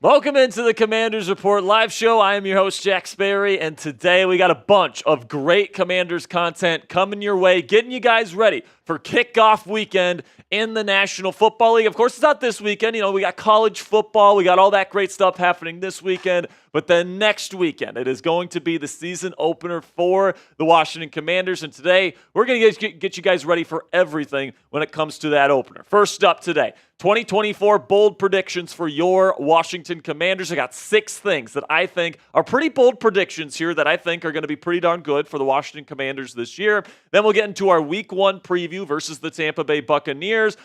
Welcome into the Commanders Report live show. I am your host, Jack Sperry, and today we got a bunch of great Commanders content coming your way, getting you guys ready for kickoff weekend in the National Football League. Of course, it's not this weekend. You know, we got college football. We got all that great stuff happening this weekend. But then next weekend, it is going to be the season opener for the Washington Commanders. And today, we're going to get you guys ready for everything when it comes to that opener. First up today, 2024 bold predictions for your Washington Commanders. I got 6 things that I think are pretty bold predictions here that I think are going to be pretty darn good for the Washington Commanders this year. Then we'll get into our Week 1 preview versus the Tampa Bay Buccaneers.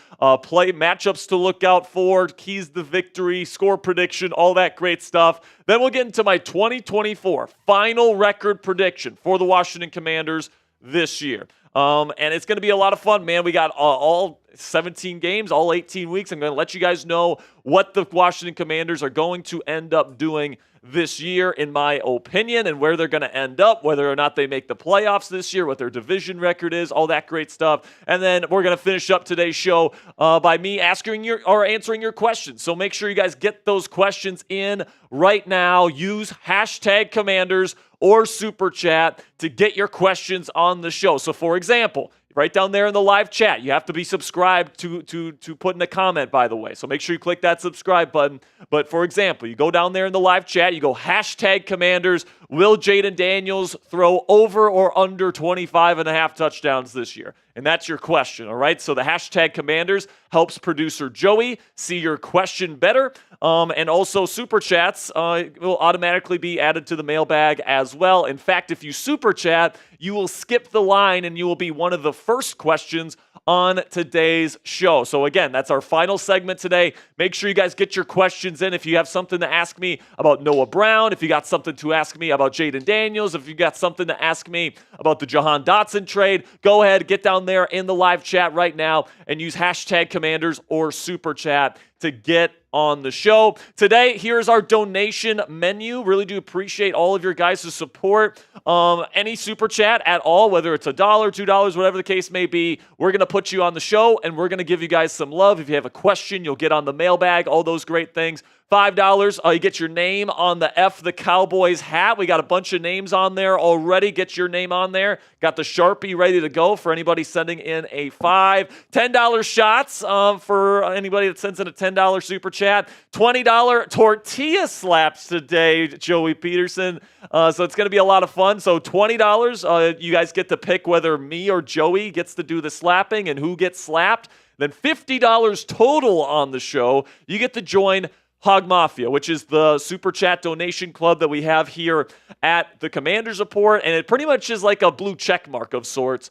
Play matchups to look out for, keys to victory, score prediction, all that great stuff. Then we'll get into my 2024 final record prediction for the Washington Commanders this year. And it's going to be a lot of fun, man. We got all 17 games, all 18 weeks. I'm going to let you guys know what the Washington Commanders are going to end up doing this year, in my opinion, and where they're going to end up, whether or not they make the playoffs this year, what their division record is, all that great stuff. And then we're going to finish up today's show by me answering your questions. So make sure you guys get those questions in right now. Use hashtag Commanders or Super Chat to get your questions on the show. So, for example, right down there in the live chat, you have to be subscribed to put in a comment, by the way. So make sure you click that subscribe button. But for example, you go down there in the live chat, you go hashtag Commanders. Will Jayden Daniels throw over or under 25.5 touchdowns this year? And that's your question, all right? So the hashtag Commanders helps producer Joey see your question better. And also Super Chats will automatically be added to the mailbag as well. In fact, if you Super Chat, you will skip the line and you will be one of the first questions on today's show. So again, that's our final segment today. Make sure you guys get your questions in. If you have something to ask me about Noah Brown, if you got something to ask me about Jayden Daniels, if you got something to ask me about the Jahan Dotson trade, go ahead, get down there in the live chat right now and use hashtag Commanders or Super Chat to get on the show. Today, here's our donation menu. Really do appreciate all of your guys' support. Any super chat at all, whether it's $1, $2, whatever the case may be, we're going to put you on the show and we're going to give you guys some love. If you have a question, you'll get on the mailbag, all those great things. $5, you get your name on the F the Cowboys hat. We got a bunch of names on there already. Get your name on there. Got the Sharpie ready to go for anybody sending in a $5. $10 shots for anybody that sends in a $10 super chat. $20 tortilla slaps today, Joey Peterson. So it's going to be a lot of fun. So $20, you guys get to pick whether me or Joey gets to do the slapping and who gets slapped. Then $50 total on the show. You get to join Hog Mafia, which is the super chat donation club that we have here at the Commanders Report, and it pretty much is like a blue check mark of sorts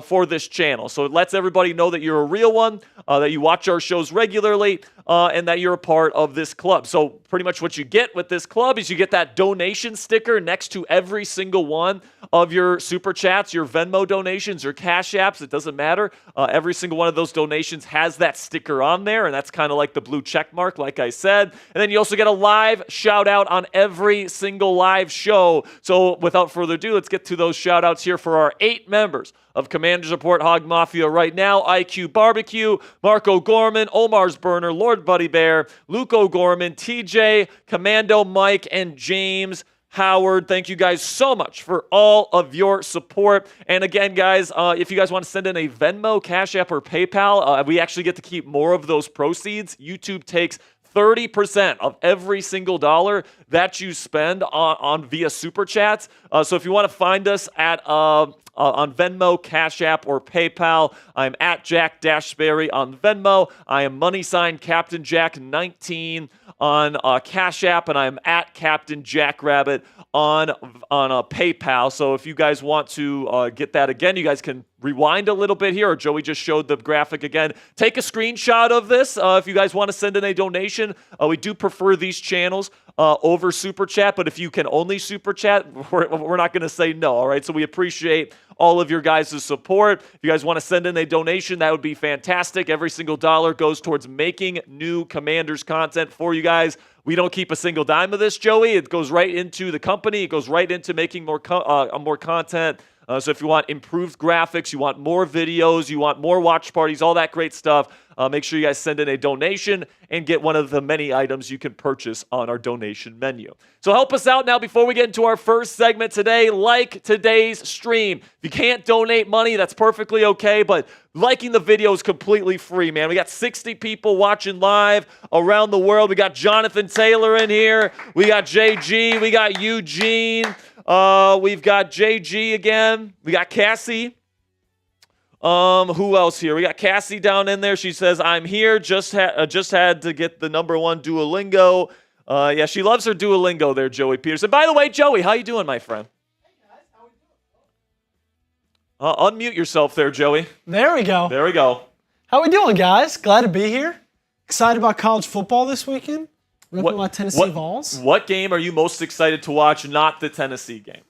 for this channel. So it lets everybody know that you're a real one, that you watch our shows regularly, and that you're a part of this club. So pretty much what you get with this club is you get that donation sticker next to every single one of your super chats, your Venmo donations, your Cash Apps. It doesn't matter. Every single one of those donations has that sticker on there, and that's kind of like the blue check mark, like I said. And then you also get a live shout out on every single live show. So without further ado, let's get to those shout outs here for our 8 members of Commanders Report Hog Mafia right now. IQ Barbecue, Marco Gorman, Omar's Burner, Lord Buddy Bear, Luke O'Gorman, TJ, Commando Mike, and James Howard. Thank you guys so much for all of your support. And again, guys, if you guys want to send in a Venmo, Cash App, or PayPal, we actually get to keep more of those proceeds. YouTube takes 30% of every single dollar that you spend on via Super Chats. So if you want to find us at on Venmo, Cash App, or PayPal, I'm at Jack Sperry on Venmo. I am $Captain Jack 19 on Cash App, and I'm at Captain Jack Rabbit on PayPal. So if you guys want to get that again, you guys can rewind a little bit here, or Joey just showed the graphic again. Take a screenshot of this if you guys want to send in a donation. We do prefer these channels over Super Chat, but if you can only Super Chat, we're not going to say no, all right? So we appreciate all of your guys' support. If you guys want to send in a donation, that would be fantastic. Every single dollar goes towards making new Commanders content for you guys. We don't keep a single dime of this, Joey. It goes right into the company. It goes right into making more content. So if you want improved graphics, you want more videos, you want more watch parties, all that great stuff, make sure you guys send in a donation and get one of the many items you can purchase on our donation menu. So help us out now before we get into our first segment today. Like today's stream. If you can't donate money, that's perfectly okay, but liking the video is completely free, man. We got 60 people watching live around the world. We got Jonathan Taylor in here. We got JG. We got Eugene. We've got JG again. We got Cassie. Who else here? We got Cassie down in there. She says, I'm here. Just had to get the #1 Duolingo. Yeah, she loves her Duolingo there, Joey Peterson. By the way, Joey, how you doing, my friend? Hey, guys. How we doing? Unmute yourself there, Joey. There we go. There we go. How we doing, guys? Glad to be here. Excited about college football this weekend. Ripping my Tennessee Vols. What game are you most excited to watch, not the Tennessee game?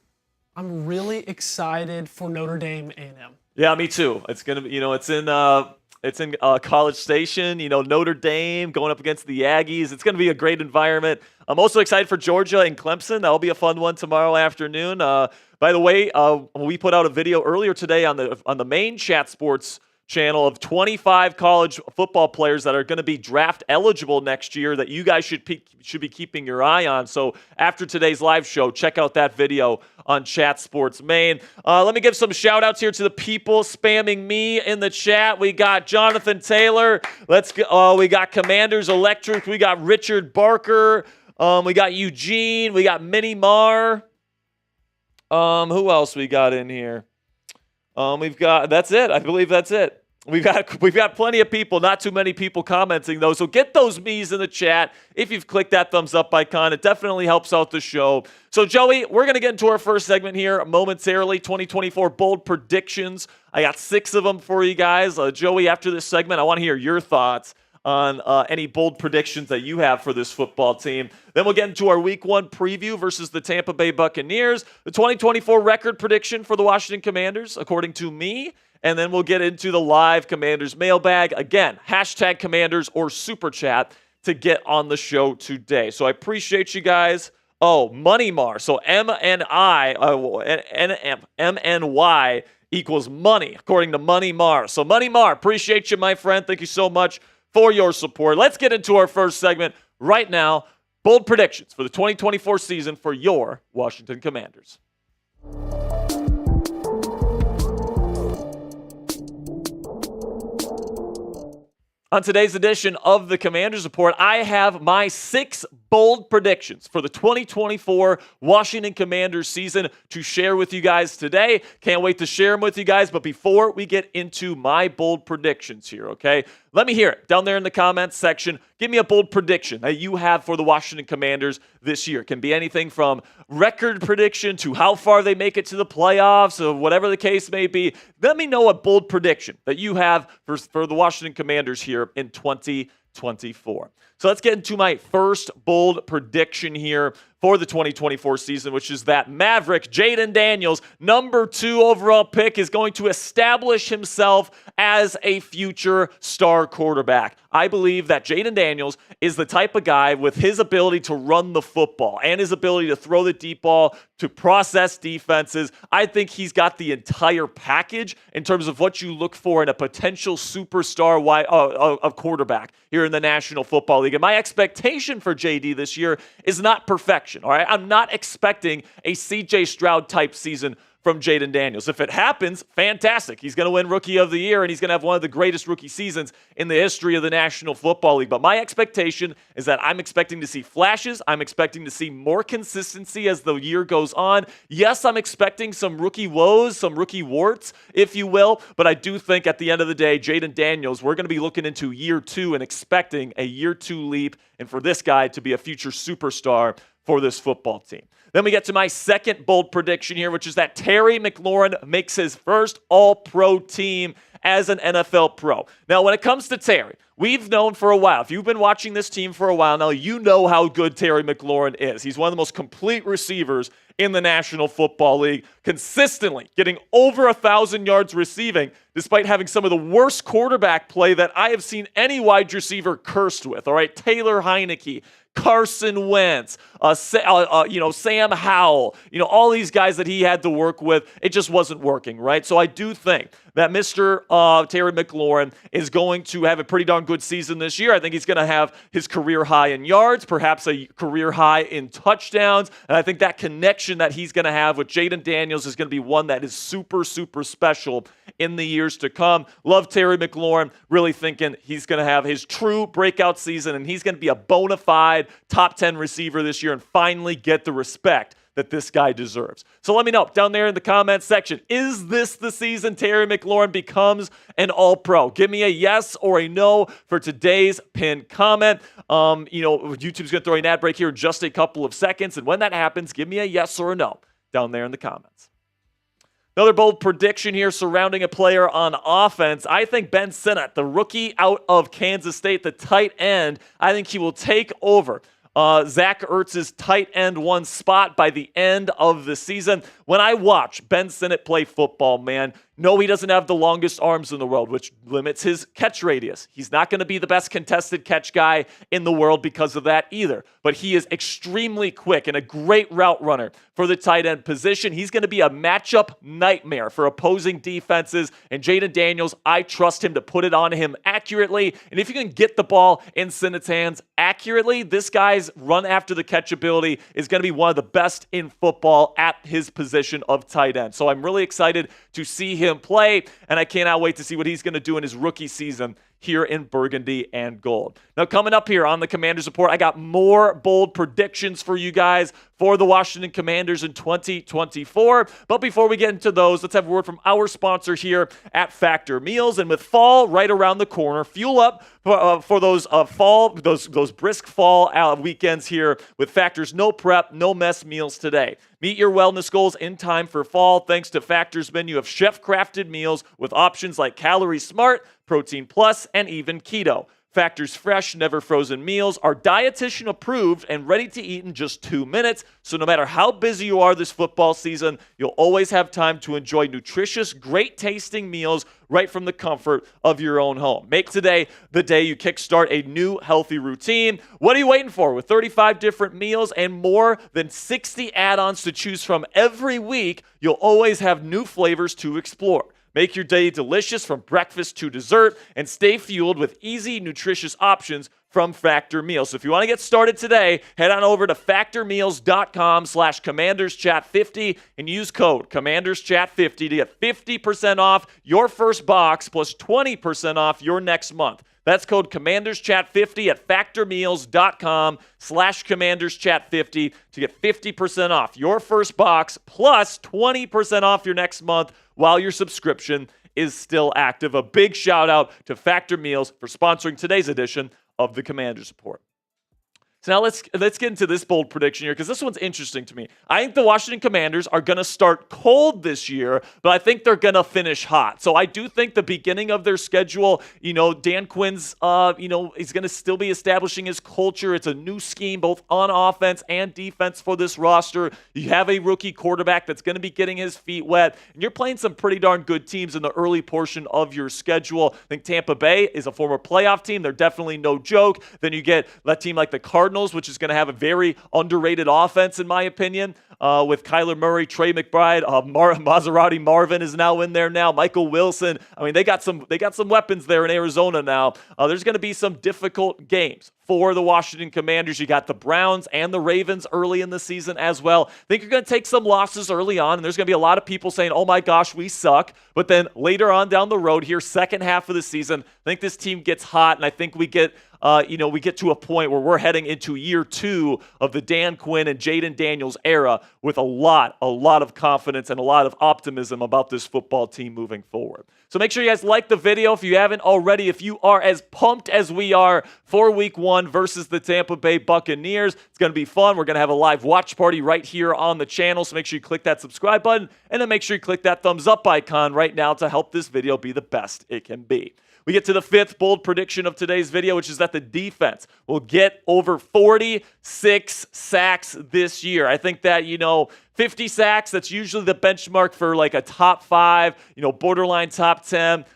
I'm really excited for Notre Dame A&M. Yeah, me too. It's gonna be, it's in College Station. Notre Dame going up against the Aggies. It's gonna be a great environment. I'm also excited for Georgia and Clemson. That'll be a fun one tomorrow afternoon. By the way, we put out a video earlier today on the main Chat Sports channel of 25 college football players that are going to be draft eligible next year that you guys should be keeping your eye on. So after today's live show, check out that video on Chat Sports Main. Let me give some shout outs here to the people spamming me in the chat. We got Jonathan Taylor. We got Commanders Electric. We got Richard Barker. We got Eugene. We got Minnie Marr. Who else we got in here? That's it. I believe that's it. We've got plenty of people, not too many people commenting though. So get those me's in the chat. If you've clicked that thumbs up icon, it definitely helps out the show. So Joey, we're going to get into our first segment here momentarily, 2024 bold predictions. I got 6 of them for you guys. Joey, after this segment, I want to hear your thoughts on any bold predictions that you have for this football team. Then we'll get into our Week 1 preview versus the Tampa Bay Buccaneers, the 2024 record prediction for the Washington Commanders, according to me, and then we'll get into the live Commanders mailbag. Again, hashtag Commanders or Super Chat to get on the show today. So I appreciate you guys. Oh, Money Mar. So MNY equals money, according to Money Mar. So Money Mar, appreciate you, my friend. Thank you so much for your support. Let's get into our first segment right now. Bold predictions for the 2024 season for your Washington Commanders. On today's edition of the Commanders Report, I have my 6 bold predictions for the 2024 Washington Commanders season to share with you guys today. Can't wait to share them with you guys, but before we get into my bold predictions here, okay? Let me hear it down there in the comments section. Give me a bold prediction that you have for the Washington Commanders this year. It can be anything from record prediction to how far they make it to the playoffs or whatever the case may be. Let me know a bold prediction that you have for the Washington Commanders here in 2024. So let's get into my first bold prediction here for the 2024 season, which is that Maverick Jayden Daniels, #2 overall pick, is going to establish himself as a future star quarterback. I believe that Jayden Daniels is the type of guy with his ability to run the football and his ability to throw the deep ball, to process defenses. I think he's got the entire package in terms of what you look for in a potential superstar of quarterback here in the National Football League. And my expectation for JD this year is not perfection, all right? I'm not expecting a CJ Stroud type season from Jayden Daniels. If it happens, fantastic. He's going to win Rookie of the Year, and he's going to have one of the greatest rookie seasons in the history of the National Football League. But my expectation is that I'm expecting to see flashes. I'm expecting to see more consistency as the year goes on. Yes, I'm expecting some rookie woes, some rookie warts, if you will. But I do think at the end of the day, Jayden Daniels, we're going to be looking into year 2 and expecting a year 2 leap, and for this guy to be a future superstar for this football team. Then we get to my second bold prediction here, which is that Terry McLaurin makes his first All-Pro team as an NFL pro. Now, when it comes to Terry, we've known for a while, if you've been watching this team for a while now, you know how good Terry McLaurin is. He's one of the most complete receivers in the National Football League, consistently getting over 1,000 yards receiving, despite having some of the worst quarterback play that I have seen any wide receiver cursed with. All right, Taylor Heineke, Carson Wentz, Sam Howell, all these guys that he had to work with, it just wasn't working, right? So I do think that Mr. Terry McLaurin is going to have a pretty darn good season this year. I think he's going to have his career high in yards, perhaps a career high in touchdowns, and I think that connection that he's going to have with Jayden Daniels is going to be one that is super, super special in the years to come. Love Terry McLaurin, really thinking he's going to have his true breakout season, and he's going to be a bona fide top 10 receiver this year and finally get the respect that this guy deserves. So let me know down there in the comments section, is this the season Terry McLaurin becomes an All-Pro? Give me a yes or a no for today's pinned comment. YouTube's going to throw an ad break here in just a couple of seconds, and when that happens, give me a yes or a no down there in the comments. Another bold prediction here surrounding a player on offense. I think Ben Sinnott, the rookie out of Kansas State, the tight end, I think he will take over Zach Ertz's tight end one spot by the end of the season. When I watch Ben Sinnott play football, man, no, he doesn't have the longest arms in the world, which limits his catch radius. He's not going to be the best contested catch guy in the world because of that either. But he is extremely quick and a great route runner for the tight end position. He's going to be a matchup nightmare for opposing defenses. And Jayden Daniels, I trust him to put it on him accurately. And if you can get the ball in Sinnott's hands accurately, this guy's run after the catch ability is going to be one of the best in football at his position of tight end. So I'm really excited to see him play, and I cannot wait to see what he's going to do in his rookie season here in Burgundy and Gold. Now, coming up here on the Commanders Report, I got more bold predictions for you guys for the Washington Commanders in 2024. But before we get into those, let's have a word from our sponsor here at Factor Meals. And with fall right around the corner, fuel up for those brisk fall weekends here with Factor's no prep, no mess meals today. Meet your wellness goals in time for fall thanks to Factor's menu of chef-crafted meals with options like Calorie Smart, Protein Plus, and even Keto. Factor's fresh, never frozen meals are dietitian approved and ready to eat in just 2 minutes. So no matter how busy you are this football season, you'll always have time to enjoy nutritious, great tasting meals right from the comfort of your own home. Make today the day you kickstart a new healthy routine. What are you waiting for? With 35 different meals and more than 60 add-ons to choose from every week, you'll always have new flavors to explore. Make your day delicious from breakfast to dessert and stay fueled with easy, nutritious options from Factor Meals. So if you want to get started today, head on over to factormeals.com/CommandersChat50 and use code CommandersChat50 to get 50% off your first box plus 20% off your next month. That's code CommandersChat50 at factormeals.com/CommandersChat50 to get 50% off your first box plus 20% off your next month while your subscription is still active. A big shout out to Factor Meals for sponsoring today's edition of the Commanders Report. So now let's get into this bold prediction here because this one's interesting to me. I think the Washington Commanders are going to start cold this year, but I think they're going to finish hot. So I do think the beginning of their schedule, Dan Quinn's, he's going to still be establishing his culture. It's a new scheme both on offense and defense for this roster. You have a rookie quarterback that's going to be getting his feet wet, and you're playing some pretty darn good teams in the early portion of your schedule. I think Tampa Bay is a former playoff team. They're definitely no joke. Then you get a team like the Cardinals, which is going to have a very underrated offense, in my opinion, with Kyler Murray, Trey McBride, Maserati Marvin is now in there now, Michael Wilson. I mean, they got some weapons there in Arizona now. There's going to be some difficult games for the Washington Commanders. You got the Browns and the Ravens early in the season as well. I think you're going to take some losses early on, and there's going to be a lot of people saying, oh my gosh, we suck. But then later on down the road here, second half of the season, I think this team gets hot, and I think we get to a point where we're heading into year 2 of the Dan Quinn and Jayden Daniels era with a lot of confidence and a lot of optimism about this football team moving forward. So make sure you guys like the video if you haven't already. If you are as pumped as we are for Week 1 versus the Tampa Bay Buccaneers, it's going to be fun. We're going to have a live watch party right here on the channel, so make sure you click that subscribe button, and then make sure you click that thumbs up icon right now to help this video be the best it can be. We get to the 5th bold prediction of today's video, which is that the defense will get over 46 sacks this year. I think that, 50 sacks, that's usually the benchmark for like a top 5, borderline top 10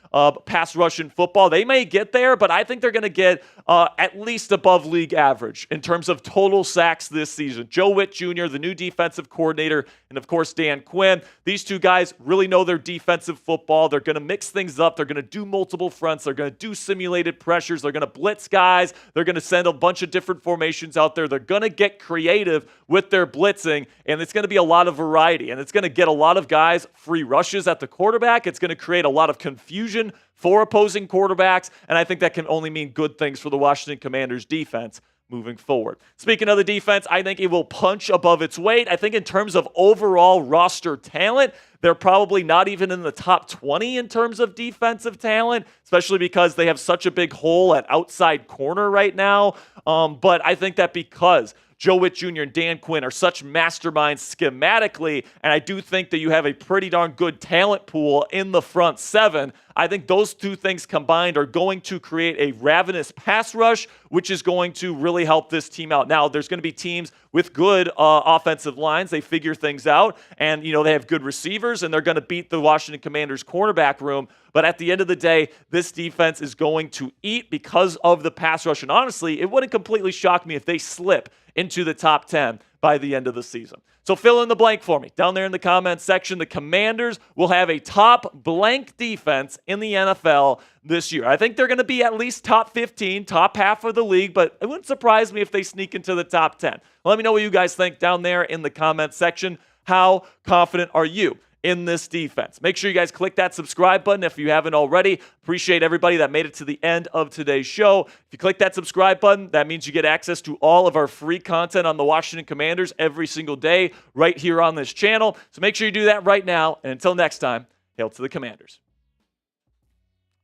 pass rush in football. They may get there, but I think they're going to get at least above league average in terms of total sacks this season. Joe Witt Jr., the new defensive coordinator, and of course Dan Quinn. These two guys really know their defensive football. They're going to mix things up. They're going to do multiple fronts. They're going to do simulated pressures. They're going to blitz guys. They're going to send a bunch of different formations out there. They're going to get creative with their blitzing, and it's going to be a lot of variety, and it's going to get a lot of guys free rushes at the quarterback. It's going to create a lot of confusion for opposing quarterbacks, and I think that can only mean good things for the Washington Commanders defense moving forward. Speaking of the defense, I think it will punch above its weight. I think in terms of overall roster talent, they're probably not even in the top 20 in terms of defensive talent, especially because they have such a big hole at outside corner right now. But I think that because Joe Witt Jr. and Dan Quinn are such masterminds schematically, and I do think that you have a pretty darn good talent pool in the front 7. I think those two things combined are going to create a ravenous pass rush, which is going to really help this team out. Now, there's going to be teams with good offensive lines. They figure things out, and they have good receivers, and they're going to beat the Washington Commanders cornerback room. But at the end of the day, this defense is going to eat because of the pass rush. And honestly, it wouldn't completely shock me if they slip into the top 10 by the end of the season. So fill in the blank for me. Down there in the comments section, the Commanders will have a top blank defense in the NFL this year. I think they're going to be at least top 15, top half of the league, but it wouldn't surprise me if they sneak into the top 10. Let me know what you guys think down there in the comments section. How confident are you in this defense? Make sure you guys click that subscribe button if you haven't already. Appreciate everybody that made it to the end of today's show. If you click that subscribe button, that means you get access to all of our free content on the Washington Commanders every single day right here on this channel. So make sure you do that right now. And until next time, hail to the Commanders.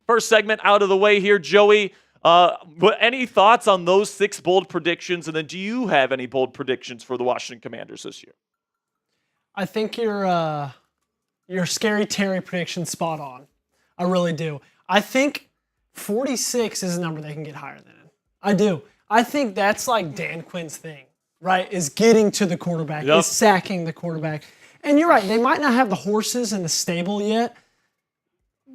First segment out of the way here, Joey. Any thoughts on those 6 bold predictions? And then do you have any bold predictions for the Washington Commanders this year? I think your Scary Terry prediction spot on. I really do. I think 46 is a number they can get higher than. I do. I think that's like Dan Quinn's thing, right? Is getting to the quarterback, is sacking the quarterback. And you're right, they might not have the horses in the stable yet,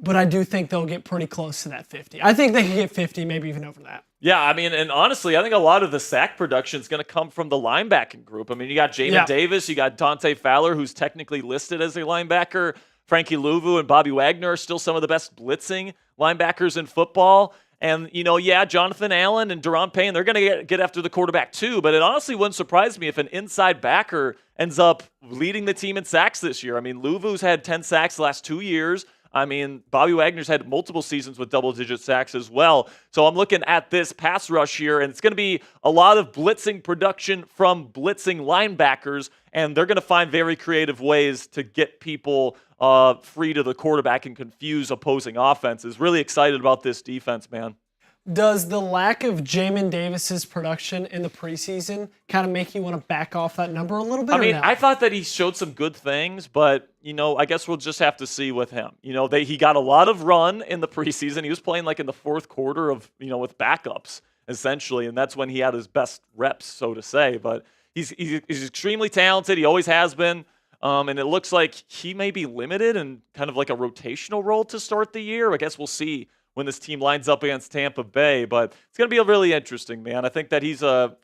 but I do think they'll get pretty close to that 50. I think they can get 50, maybe even over that. Yeah, I mean, and honestly, I think a lot of the sack production is going to come from the linebacking group. I mean, you got Jamin Davis, you got Dante Fowler, who's technically listed as a linebacker. Frankie Louvu and Bobby Wagner are still some of the best blitzing linebackers in football. And, Jonathan Allen and Deron Payne, they're going to get after the quarterback too. But it honestly wouldn't surprise me if an inside backer ends up leading the team in sacks this year. I mean, Louvu's had 10 sacks the last 2 years. I mean, Bobby Wagner's had multiple seasons with double-digit sacks as well. So I'm looking at this pass rush here, and it's going to be a lot of blitzing production from blitzing linebackers, and they're going to find very creative ways to get people free to the quarterback and confuse opposing offenses. Really excited about this defense, man. Does the lack of Jamin Davis's production in the preseason kind of make you want to back off that number a little bit? I mean, I thought that he showed some good things, but, I guess we'll just have to see with him. He got a lot of run in the preseason. He was playing like in the fourth quarter of, with backups, essentially, and that's when he had his best reps, so to say. But he's extremely talented. He always has been. And it looks like he may be limited in kind of like a rotational role to start the year. I guess we'll see when this team lines up against Tampa Bay, but it's going to be a really interesting, man. I think that he's an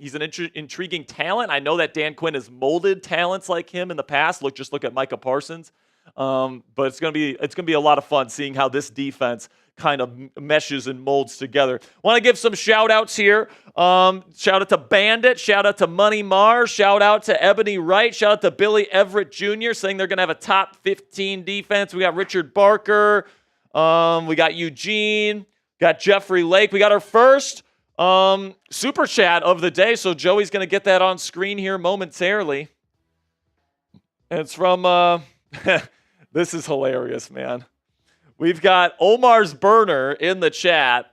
intriguing talent. I know that Dan Quinn has molded talents like him in the past. Just look at Micah Parsons. But it's going to be a lot of fun seeing how this defense kind of meshes and molds together. Want to give some shout outs here. Shout out to Bandit, shout out to Money Mars, shout out to Ebony Wright, shout out to Billy Everett Jr. saying they're going to have a top 15 defense. We got Richard Barker. We got Eugene, got Jeffrey Lake. We got our first super chat of the day, so Joey's going to get that on screen here momentarily. And it's from, this is hilarious, man. We've got Omar's Burner in the chat.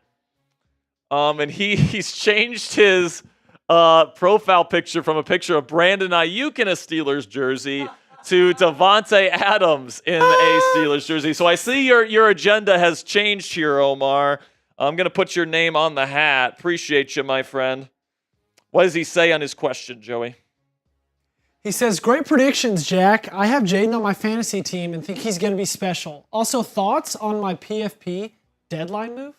And he's changed his profile picture from a picture of Brandon Ayuk in a Steelers jersey to Davante Adams in a Steelers jersey. So I see your agenda has changed here, Omar. I'm going to put your name on the hat. Appreciate you, my friend. What does he say on his question, Joey? He says, great predictions, Jack. I have Jayden on my fantasy team and think he's going to be special. Also, thoughts on my PFP deadline move?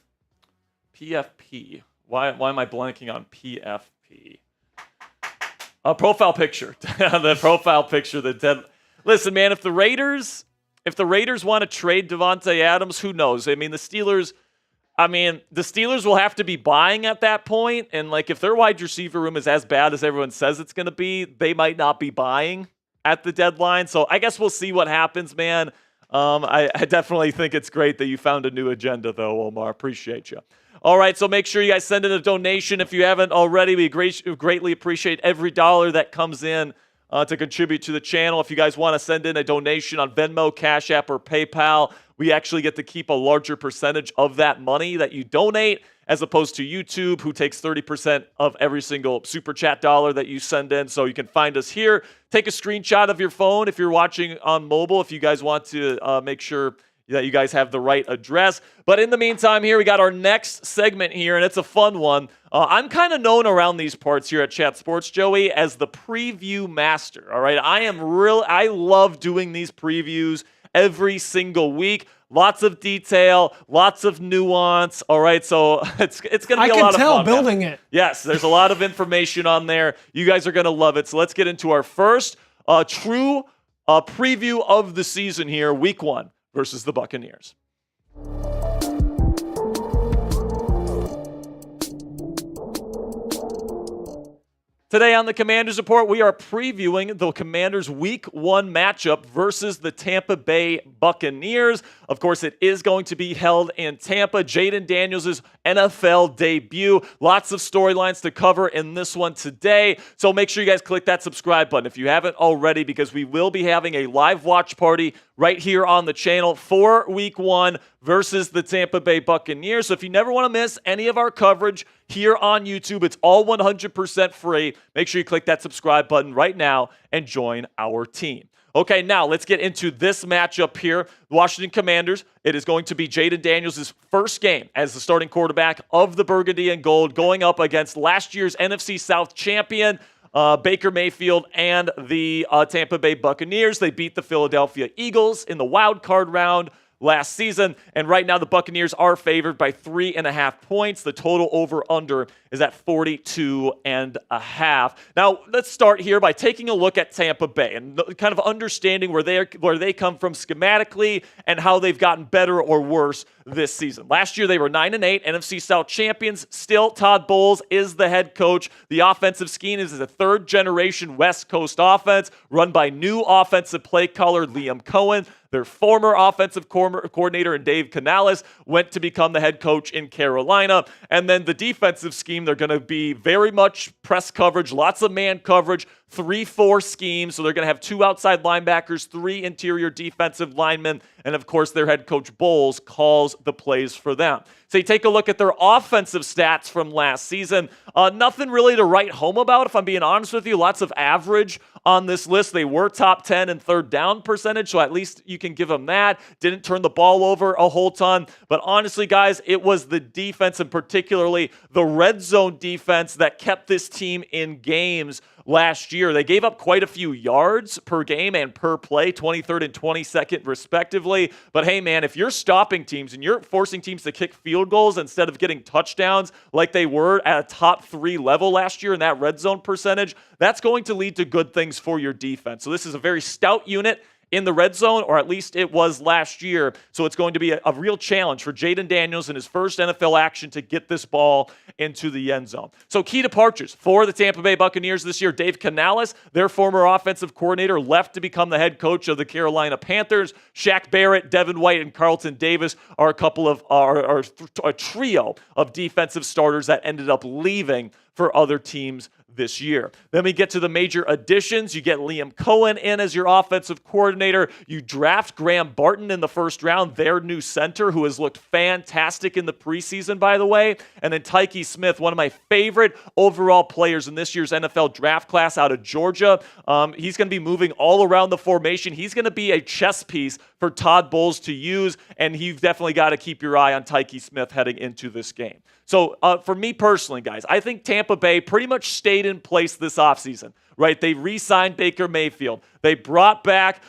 PFP. Why am I blanking on PFP? Profile picture. The profile picture. Listen, man, if the Raiders want to trade Davante Adams, who knows? I mean, the Steelers will have to be buying at that point, and like if their wide receiver room is as bad as everyone says it's going to be, they might not be buying at the deadline. So I guess we'll see what happens, man. I definitely think it's great that you found a new agenda, though, Omar. Appreciate you. All right, so make sure you guys send in a donation if you haven't already. We greatly appreciate every dollar that comes in to contribute to the channel. If you guys want to send in a donation on Venmo, Cashapp, or PayPal, we actually get to keep a larger percentage of that money that you donate, as opposed to YouTube, who takes 30% of every single super chat dollar that you send in. So you can find us here. Take a screenshot of your phone if you're watching on mobile, if you guys want to make sure that you guys have the right address. But in the meantime, here we got our next segment here, and it's a fun one. I'm kind of known around these parts here at Chat Sports, Joey, as the preview master. All right, I love doing these previews every single week. Lots of detail, lots of nuance. All right, so it's going to be a lot of fun. I can tell building it. Yes, there's a lot of information on there. You guys are going to love it. So let's get into our first true preview of the season here, Week 1 versus the Buccaneers. Today on the Commanders Report, we are previewing the Commanders' Week 1 matchup versus the Tampa Bay Buccaneers. Of course, it is going to be held in Tampa. Jayden Daniels' NFL debut. Lots of storylines to cover in this one today. So make sure you guys click that subscribe button if you haven't already, because we will be having a live watch party right here on the channel for Week 1 versus the Tampa Bay Buccaneers. So if you never want to miss any of our coverage here on YouTube, it's all 100% free. Make sure you click that subscribe button right now and join our team. Okay, now let's get into this matchup here. The Washington Commanders, it is going to be Jayden Daniels' first game as the starting quarterback of the Burgundy and Gold, going up against last year's NFC South champion, Baker Mayfield, and the Tampa Bay Buccaneers. They beat the Philadelphia Eagles in the wild card round last season, and right now the Buccaneers are favored by 3.5 points. The total over-under is at 42.5. Now, let's start here by taking a look at Tampa Bay and kind of understanding where they come from schematically and how they've gotten better or worse this season. Last year, they were 9-8, NFC South champions. Still, Todd Bowles is the head coach. The offensive scheme is a third-generation West Coast offense run by new offensive play caller Liam Cohen. Their former offensive coordinator and Dave Canales went to become the head coach in Carolina. And then the defensive scheme, they're going to be very much press coverage, lots of man coverage, 3-4 scheme. So they're going to have 2 outside linebackers, 3 interior defensive linemen, and of course their head coach Bowles calls the plays for them. So you take a look at their offensive stats from last season. Nothing really to write home about, if I'm being honest with you. Lots of average on this list. They were top 10 in third down percentage, so at least you can give them that. Didn't turn the ball over a whole ton. But honestly, guys, it was the defense, and particularly the red zone defense, that kept this team in games last year. They gave up quite a few yards per game and per play, 23rd and 22nd respectively. But hey, man, if you're stopping teams and you're forcing teams to kick field goals instead of getting touchdowns like they were at a top 3 level last year in that red zone percentage, that's going to lead to good things for your defense. So this is a very stout unit in the red zone, or at least it was last year. So it's going to be a real challenge for Jayden Daniels in his first NFL action to get this ball into the end zone. So key departures for the Tampa Bay Buccaneers this year: Dave Canales, their former offensive coordinator, left to become the head coach of the Carolina Panthers. Shaq Barrett, Devin White, and Carlton Davis are a trio of defensive starters that ended up leaving for other teams this year. Then we get to the major additions. You get Liam Cohen in as your offensive coordinator. You draft Graham Barton in the first round, their new center, who has looked fantastic in the preseason, by the way. And then Tyke Smith, one of my favorite overall players in this year's NFL draft class out of Georgia. He's going to be moving all around the formation. He's going to be a chess piece for Todd Bowles to use, and you've definitely got to keep your eye on Tyke Smith heading into this game. So for me personally, guys, I think Tampa Bay pretty much stayed in place this offseason, right? They re-signed Baker Mayfield. They brought back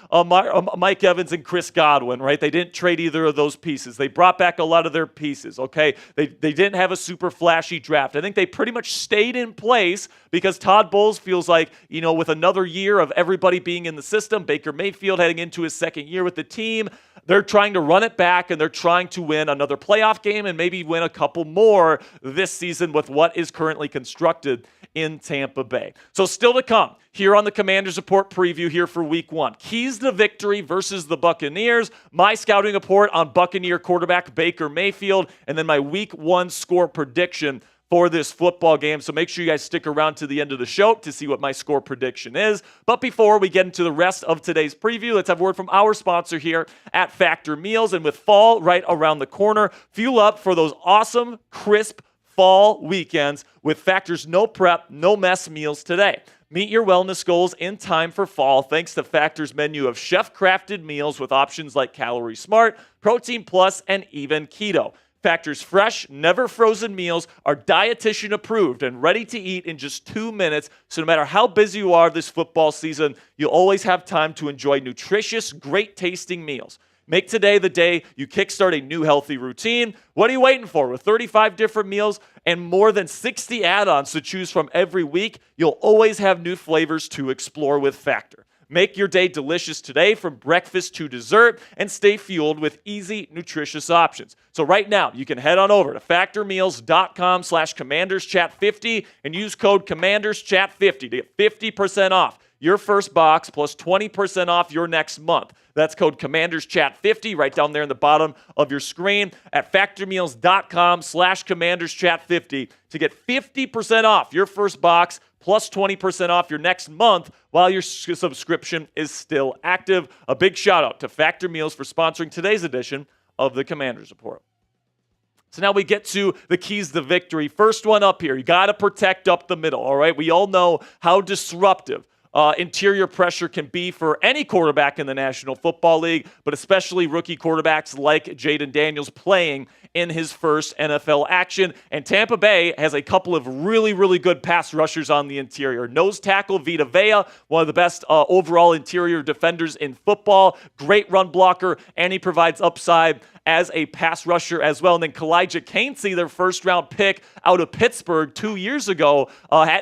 Mike Evans and Chris Godwin, right? They didn't trade either of those pieces. They brought back a lot of their pieces, okay? They didn't have a super flashy draft. I think they pretty much stayed in place because Todd Bowles feels like, with another year of everybody being in the system, Baker Mayfield heading into his second year with the team, they're trying to run it back and they're trying to win another playoff game and maybe win a couple more this season with what is currently constructed in Tampa Bay. So still to come here on the Commanders Report preview here for Week 1. Keys to victory versus the Buccaneers, my scouting report on Buccaneer quarterback Baker Mayfield, and then my Week 1 score prediction for this football game. So make sure you guys stick around to the end of the show to see what my score prediction is. But before we get into the rest of today's preview, let's have a word from our sponsor here at Factor Meals. And with fall right around the corner, fuel up for those awesome, crisp fall weekends with Factor's no prep, no mess meals today. Meet your wellness goals in time for fall thanks to Factor's menu of chef-crafted meals with options like Calorie Smart, Protein Plus, and even Keto. Factor's fresh, never frozen meals are dietitian approved and ready to eat in just 2 minutes. So no matter how busy you are this football season, you'll always have time to enjoy nutritious, great tasting meals. Make today the day you kickstart a new healthy routine. What are you waiting for? With 35 different meals and more than 60 add-ons to choose from every week, you'll always have new flavors to explore with Factor. Make your day delicious today from breakfast to dessert and stay fueled with easy, nutritious options. So right now, you can head on over to factormeals.com/CommandersChat50 and use code CommandersChat50 to get 50% off your first box plus 20% off your next month. That's code CommandersChat50 right down there in the bottom of your screen at factormeals.com/CommandersChat50 to get 50% off your first box plus 20% off your next month while your subscription is still active. A big shout out to Factor Meals for sponsoring today's edition of the Commanders Report. So now we get to the keys to victory. First one up here, you got to protect up the middle, all right? We all know how disruptive interior pressure can be for any quarterback in the National Football League, but especially rookie quarterbacks like Jayden Daniels playing in his first NFL action. And Tampa Bay has a couple of really, really good pass rushers on the interior. Nose tackle Vita Vea, one of the best overall interior defenders in football. Great run blocker, and he provides upside as a pass rusher as well. And then Kalijah Kancey, their first-round pick out of Pittsburgh 2 years ago,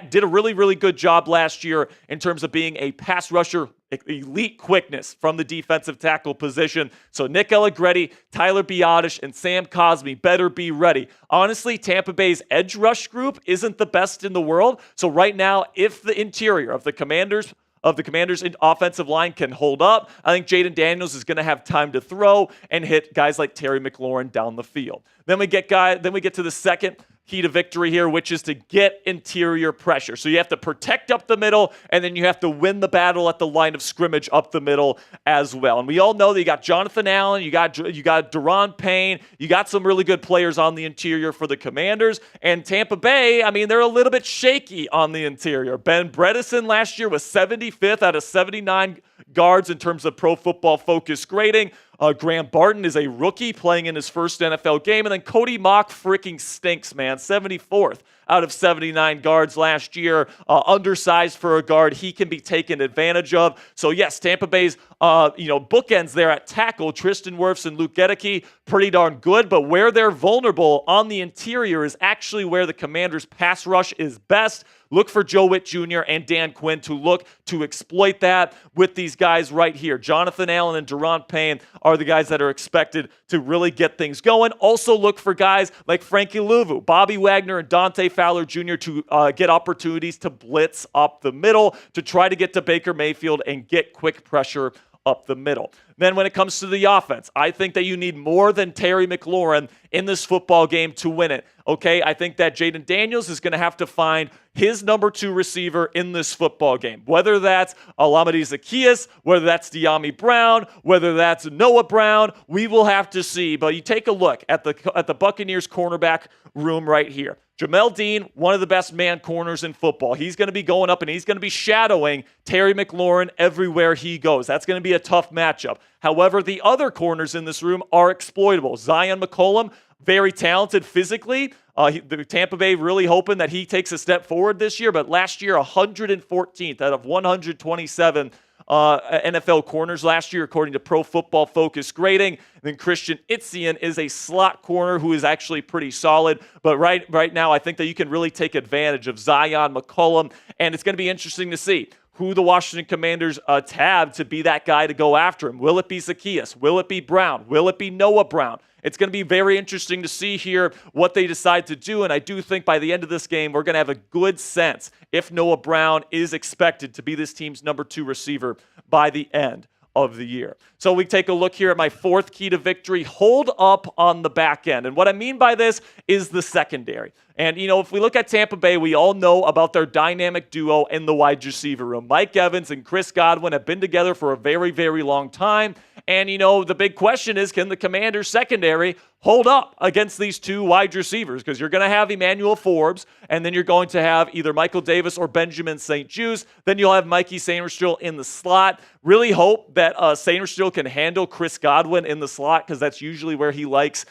did a really, really good job last year in terms of being a pass rusher, elite quickness from the defensive tackle position. So Nick Allegretti, Tyler Biadasz, and Sam Cosmi better be ready. Honestly, Tampa Bay's edge rush group isn't the best in the world. So right now, if the interior of the Commanders' offensive line can hold up, I think Jayden Daniels is going to have time to throw and hit guys like Terry McLaurin down the field. Then we get to the second key to victory here, which is to get interior pressure. So you have to protect up the middle, and then you have to win the battle at the line of scrimmage up the middle as well. And we all know that you got Jonathan Allen, you got Daron Payne, you got some really good players on the interior for the Commanders. And Tampa Bay, I mean, they're a little bit shaky on the interior. Ben Bredeson last year was 75th out of 79 guards in terms of Pro Football Focus grading. Graham Barton is a rookie playing in his first NFL game. And then Cody Mock freaking stinks, man. 74th out of 79 guards last year. Undersized for a guard. He can be taken advantage of. So, yes, Tampa Bay's bookends there at tackle, Tristan Wirfs and Luke Gedeke, pretty darn good. But where they're vulnerable on the interior is actually where the Commanders' pass rush is best. Look for Joe Witt Jr. and Dan Quinn to look to exploit that with these guys right here. Jonathan Allen and Daron Payne are the guys that are expected to really get things going. Also look for guys like Frankie Louvu, Bobby Wagner, and Dante Fowler Jr. to get opportunities to blitz up the middle to try to get to Baker Mayfield and get quick pressure up the middle. Then when it comes to the offense, I think that you need more than Terry McLaurin in this football game to win it. Okay, I think that Jayden Daniels is going to have to find his number 2 receiver in this football game. Whether that's Alameda Zaccheaus, whether that's De'Ami Brown, whether that's Noah Brown, we will have to see. But you take a look at the Buccaneers cornerback room right here. Jamel Dean, one of the best man corners in football. He's going to be going up and he's going to be shadowing Terry McLaurin everywhere he goes. That's going to be a tough matchup. However, the other corners in this room are exploitable. Zion McCollum, very talented physically. The Tampa Bay really hoping that he takes a step forward this year, but last year 114th out of 127 NFL corners last year, according to Pro Football Focus grading. And then Christian Itzian is a slot corner who is actually pretty solid. But right now, I think that you can really take advantage of Zion McCollum, and it's going to be interesting to see who the Washington Commanders tab to be that guy to go after him. Will it be Zaccheaus? Will it be Brown? Will it be Noah Brown? It's going to be very interesting to see here what they decide to do, and I do think by the end of this game, we're going to have a good sense if Noah Brown is expected to be this team's number 2 receiver by the end of the year. So we take a look here at my 4th key to victory, hold up on the back end. And what I mean by this is the secondary. And, if we look at Tampa Bay, we all know about their dynamic duo in the wide receiver room. Mike Evans and Chris Godwin have been together for a very, very long time. And, the big question is, can the Commanders secondary hold up against these 2 wide receivers? Because you're going to have Emmanuel Forbes, and then you're going to have either Michael Davis or Benjamin St-Juste. Then you'll have Mikey Sainristil in the slot. Really hope that Sainristil can handle Chris Godwin in the slot, because that's usually where he likes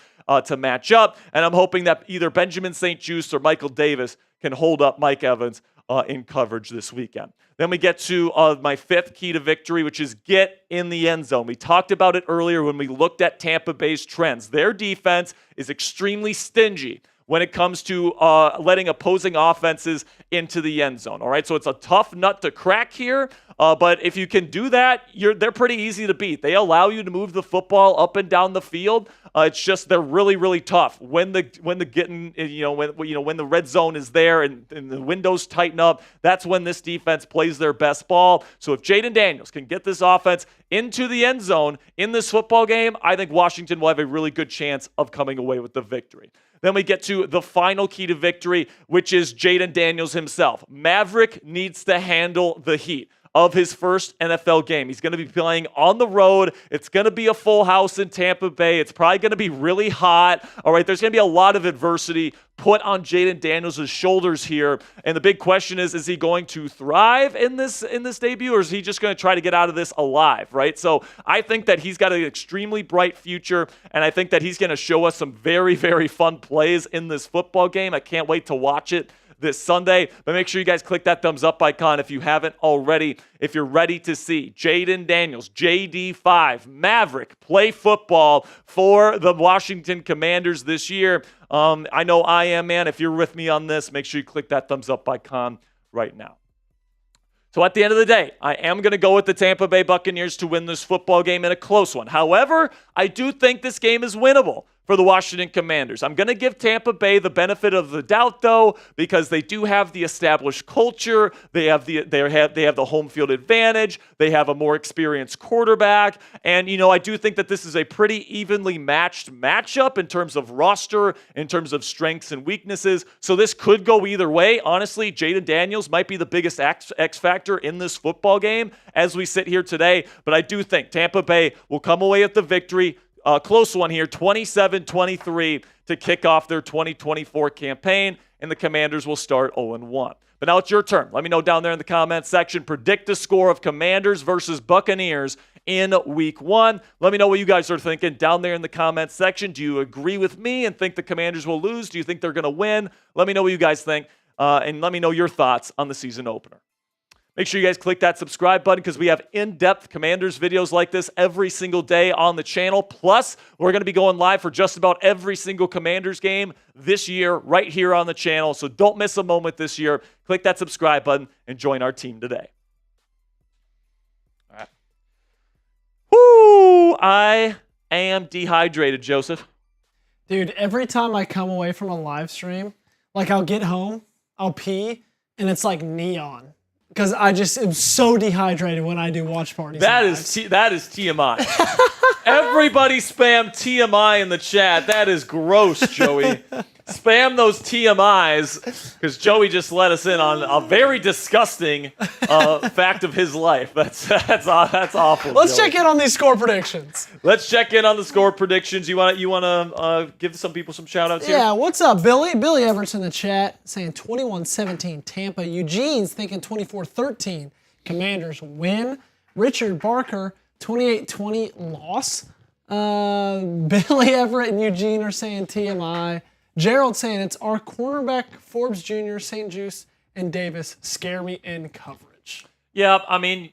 to match up. And I'm hoping that either Benjamin St-Juste or Michael Davis can hold up Mike Evans in coverage this weekend. Then we get to my 5th key to victory, which is get in the end zone. We talked about it earlier when we looked at Tampa Bay's trends. Their defense is extremely stingy when it comes to letting opposing offenses into the end zone. All right, so it's a tough nut to crack here, but if you can do that, they're pretty easy to beat. They allow you to move the football up and down the field. It's just they're really, really tough when the red zone is there and the windows tighten up. That's when this defense plays their best ball. So if Jayden Daniels can get this offense into the end zone in this football game, I think Washington will have a really good chance of coming away with the victory. Then we get to the final key to victory, which is Jayden Daniels himself. Maverick needs to handle the heat of his first NFL game. He's going to be playing on the road. It's going to be a full house in Tampa Bay. It's probably going to be really hot. All right, there's going to be a lot of adversity put on Jayden Daniels' shoulders here. And the big question is he going to thrive in this debut, or is he just going to try to get out of this alive, right? So I think that he's got an extremely bright future, and I think that he's going to show us some very, very fun plays in this football game. I can't wait to watch it this Sunday. But make sure you guys click that thumbs up icon if you haven't already, if you're ready to see Jayden Daniels, JD5, Maverick, play football for the Washington Commanders this year. I know I am, man. If you're with me on this, make sure you click that thumbs up icon right now. So at the end of the day, I am going to go with the Tampa Bay Buccaneers to win this football game in a close one. However, I do think this game is winnable for the Washington Commanders. I'm going to give Tampa Bay the benefit of the doubt, though, because they do have the established culture. They have the home field advantage. They have a more experienced quarterback. And, I do think that this is a pretty evenly matched matchup in terms of roster, in terms of strengths and weaknesses. So this could go either way. Honestly, Jayden Daniels might be the biggest X factor in this football game as we sit here today. But I do think Tampa Bay will come away with the victory. Close one here, 27-23 to kick off their 2024 campaign, and the Commanders will start 0-1. But now it's your turn. Let me know down there in the comments section. Predict the score of Commanders versus Buccaneers in Week 1. Let me know what you guys are thinking down there in the comments section. Do you agree with me and think the Commanders will lose? Do you think they're going to win? Let me know what you guys think, and let me know your thoughts on the season opener. Make sure you guys click that subscribe button because we have in-depth Commanders videos like this every single day on the channel. Plus, we're going to be going live for just about every single Commanders game this year right here on the channel. So don't miss a moment this year. Click that subscribe button and join our team today. All right. Woo! I am dehydrated, Joseph. Dude, every time I come away from a live stream, like I'll get home, I'll pee, and it's like neon. because I just am so dehydrated when I do watch parties. That is TMI. Everybody spam TMI in the chat. That is gross, Joey. Spam those TMIs because Joey just let us in on a very disgusting fact of his life. That's awful. Let's Joey. check in on these score predictions. Let's check in on the score predictions. You want to give some people some shout outs here? Yeah, what's up, Billy? Billy Everett's in the chat saying 21-17 Tampa. Eugene's thinking 24-13 Commanders win. Richard Barker 28-20 loss. Billy Everett and Eugene are saying TMI. Gerald saying it's our cornerback Forbes Jr., St. Juice, and Davis scare me in coverage. Yeah, I mean,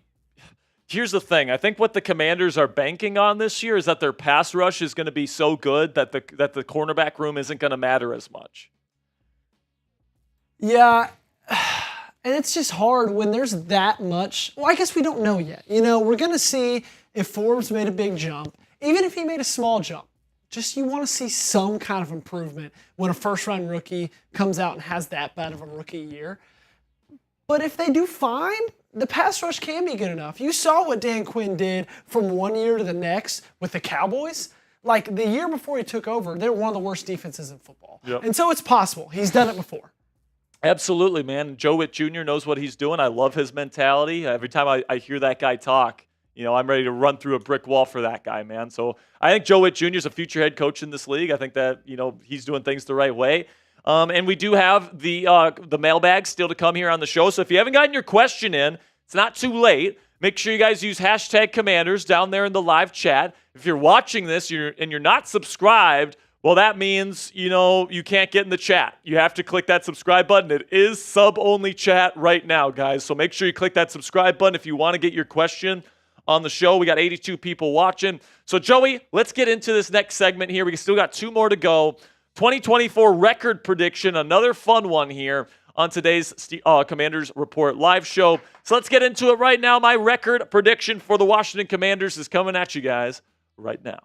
here's the thing. I think what the Commanders are banking on this year is that their pass rush is going to be so good that the cornerback room isn't going to matter as much. Yeah, and it's just hard when there's that much. Well, I guess we don't know yet. We're going to see if Forbes made a big jump, even if he made a small jump. Just you want to see some kind of improvement when a first-round rookie comes out and has that bad of a rookie year. But if they do fine, the pass rush can be good enough. You saw what Dan Quinn did from one year to the next with the Cowboys. Like the year before he took over, they were one of the worst defenses in football. Yep. And so it's possible. He's done it before. Absolutely, man. Joe Witt Jr. knows what he's doing. I love his mentality. Every time I hear that guy talk, I'm ready to run through a brick wall for that guy, man. So I think Joe Witt Jr. is a future head coach in this league. I think that, he's doing things the right way. And we do have the mailbag still to come here on the show. So if you haven't gotten your question in, it's not too late. Make sure you guys use #Commanders down there in the live chat. If you're watching this and you're not subscribed, well, that means, you can't get in the chat. You have to click that subscribe button. It is sub-only chat right now, guys. So make sure you click that subscribe button if you want to get your question on the show. We got 82 people watching. So, Joey, let's get into this next segment here. We still got 2 more to go. 2024 record prediction, another fun one here on today's Commanders Report live show. So let's get into it right now. My record prediction for the Washington Commanders is coming at you guys right now.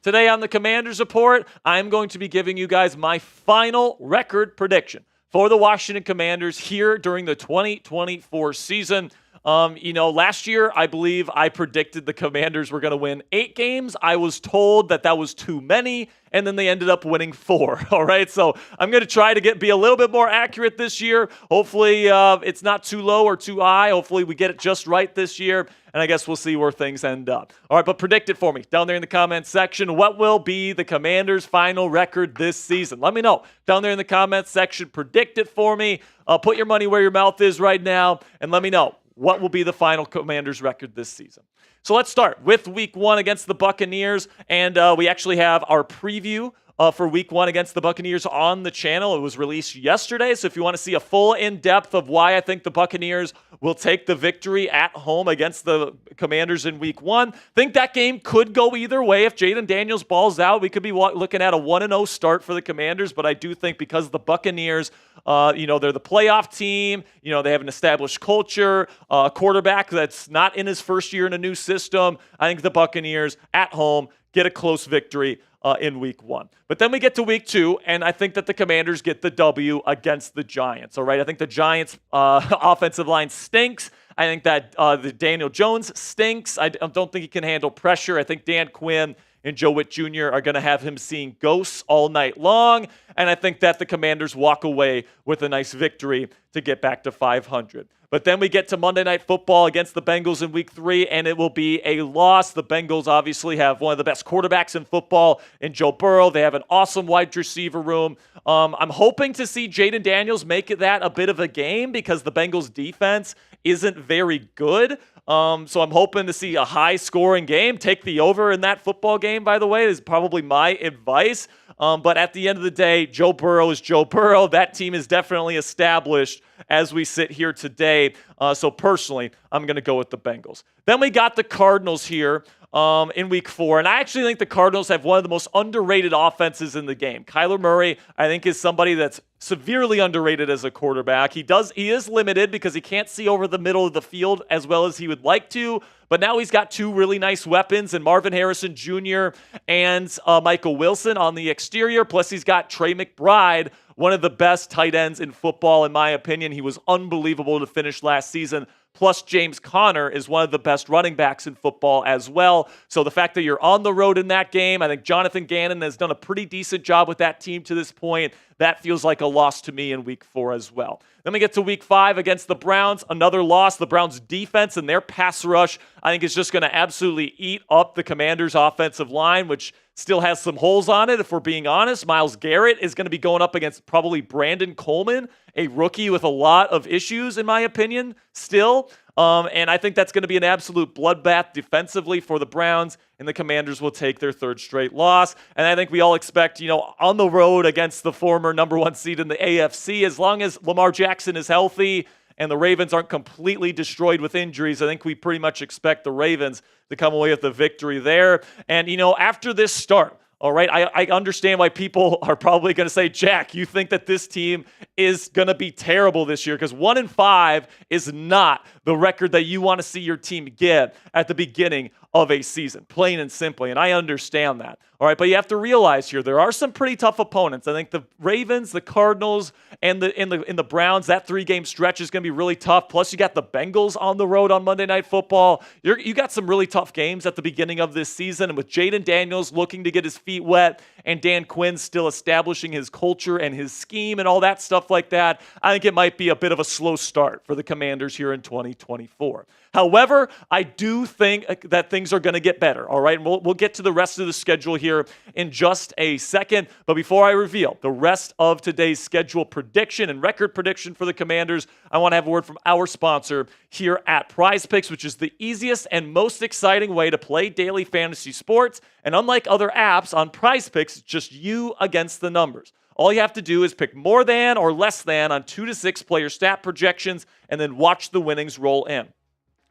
Today on the Commanders Report, I'm going to be giving you guys my final record prediction for the Washington Commanders here during the 2024 season. Last year, I believe I predicted the Commanders were going to win 8 games. I was told that was too many, and then they ended up winning 4. All right, so I'm going to try to be a little bit more accurate this year. Hopefully, it's not too low or too high. Hopefully, we get it just right this year, and I guess we'll see where things end up. All right, but predict it for me down there in the comments section. What will be the Commanders' final record this season? Let me know down there in the comments section. Predict it for me. Put your money where your mouth is right now, and let me know what will be the final Commanders record this season. So let's start with Week 1 against the Buccaneers, and we actually have our preview for Week 1 against the Buccaneers on the channel. It was released yesterday, so if you want to see a full in-depth of why I think the Buccaneers will take the victory at home against the Commanders in Week 1, think that game could go either way. If Jayden Daniels balls out, we could be looking at a 1-0 start for the Commanders, but I do think because the Buccaneers, they're the playoff team, they have an established culture, a quarterback that's not in his first year in a new system, I think the Buccaneers at home get a close victory in Week 1. But then we get to Week 2, and I think that the Commanders get the W against the Giants. All right, I think the Giants' offensive line stinks. I think that the Daniel Jones stinks. I don't think he can handle pressure. I think Dan Quinn and Joe Witt Jr. are going to have him seeing ghosts all night long, and I think that the Commanders walk away with a nice victory to get back to 500. But then we get to Monday Night Football against the Bengals in Week 3, and it will be a loss. The Bengals obviously have one of the best quarterbacks in football in Joe Burrow. They have an awesome wide receiver room. I'm hoping to see Jayden Daniels make that a bit of a game because the Bengals defense isn't very good. So I'm hoping to see a high-scoring game. Take the over in that football game, by the way, is probably my advice. But at the end of the day, Joe Burrow is Joe Burrow. That team is definitely established as we sit here today. So personally, I'm going to go with the Bengals. Then we got the Cardinals here in week 4. And I actually think the Cardinals have one of the most underrated offenses in the game. Kyler Murray, I think, is somebody that's severely underrated as a quarterback. He is limited because he can't see over the middle of the field as well as he would like to. But now he's got 2 really nice weapons in Marvin Harrison Jr. and Michael Wilson on the exterior. Plus, he's got Trey McBride, one of the best tight ends in football, in my opinion. He was unbelievable to finish last season. Plus, James Conner is one of the best running backs in football as well. So the fact that you're on the road in that game, I think Jonathan Gannon has done a pretty decent job with that team to this point. That feels like a loss to me in week 4 as well. Then we get to week 5 against the Browns, another loss. The Browns' defense and their pass rush, I think, is just going to absolutely eat up the Commanders' offensive line, which still has some holes on it, if we're being honest. Myles Garrett is going to be going up against probably Brandon Coleman, a rookie with a lot of issues, in my opinion, still. And I think that's going to be an absolute bloodbath defensively for the Browns, and the Commanders will take their 3rd straight loss. And I think we all expect, on the road against the former number 1 seed in the AFC, as long as Lamar Jackson is healthy and the Ravens aren't completely destroyed with injuries, I think we pretty much expect the Ravens to come away with the victory there. And, after this start, all right, I understand why people are probably going to say, Jack, you think that this team is going to be terrible this year, because 1-5 is not the record that you want to see your team get at the beginning of a season, plain and simply. And I understand that. All right, but you have to realize here there are some pretty tough opponents. I think the Ravens, the Cardinals, and the Browns, that 3-game stretch is going to be really tough. Plus, you got the Bengals on the road on Monday Night Football. You got some really tough games at the beginning of this season. And with Jayden Daniels looking to get his feet wet and Dan Quinn still establishing his culture and his scheme and all that stuff like that, I think it might be a bit of a slow start for the Commanders here in 2024. However, I do think that things are going to get better, all right? And we'll get to the rest of the schedule here in just a second. But before I reveal the rest of today's schedule prediction and record prediction for the Commanders, I want to have a word from our sponsor here at Prize Picks, which is the easiest and most exciting way to play daily fantasy sports. And unlike other apps, on Prize Picks, it's just you against the numbers. All you have to do is pick more than or less than on 2 to 6 player stat projections and then watch the winnings roll in.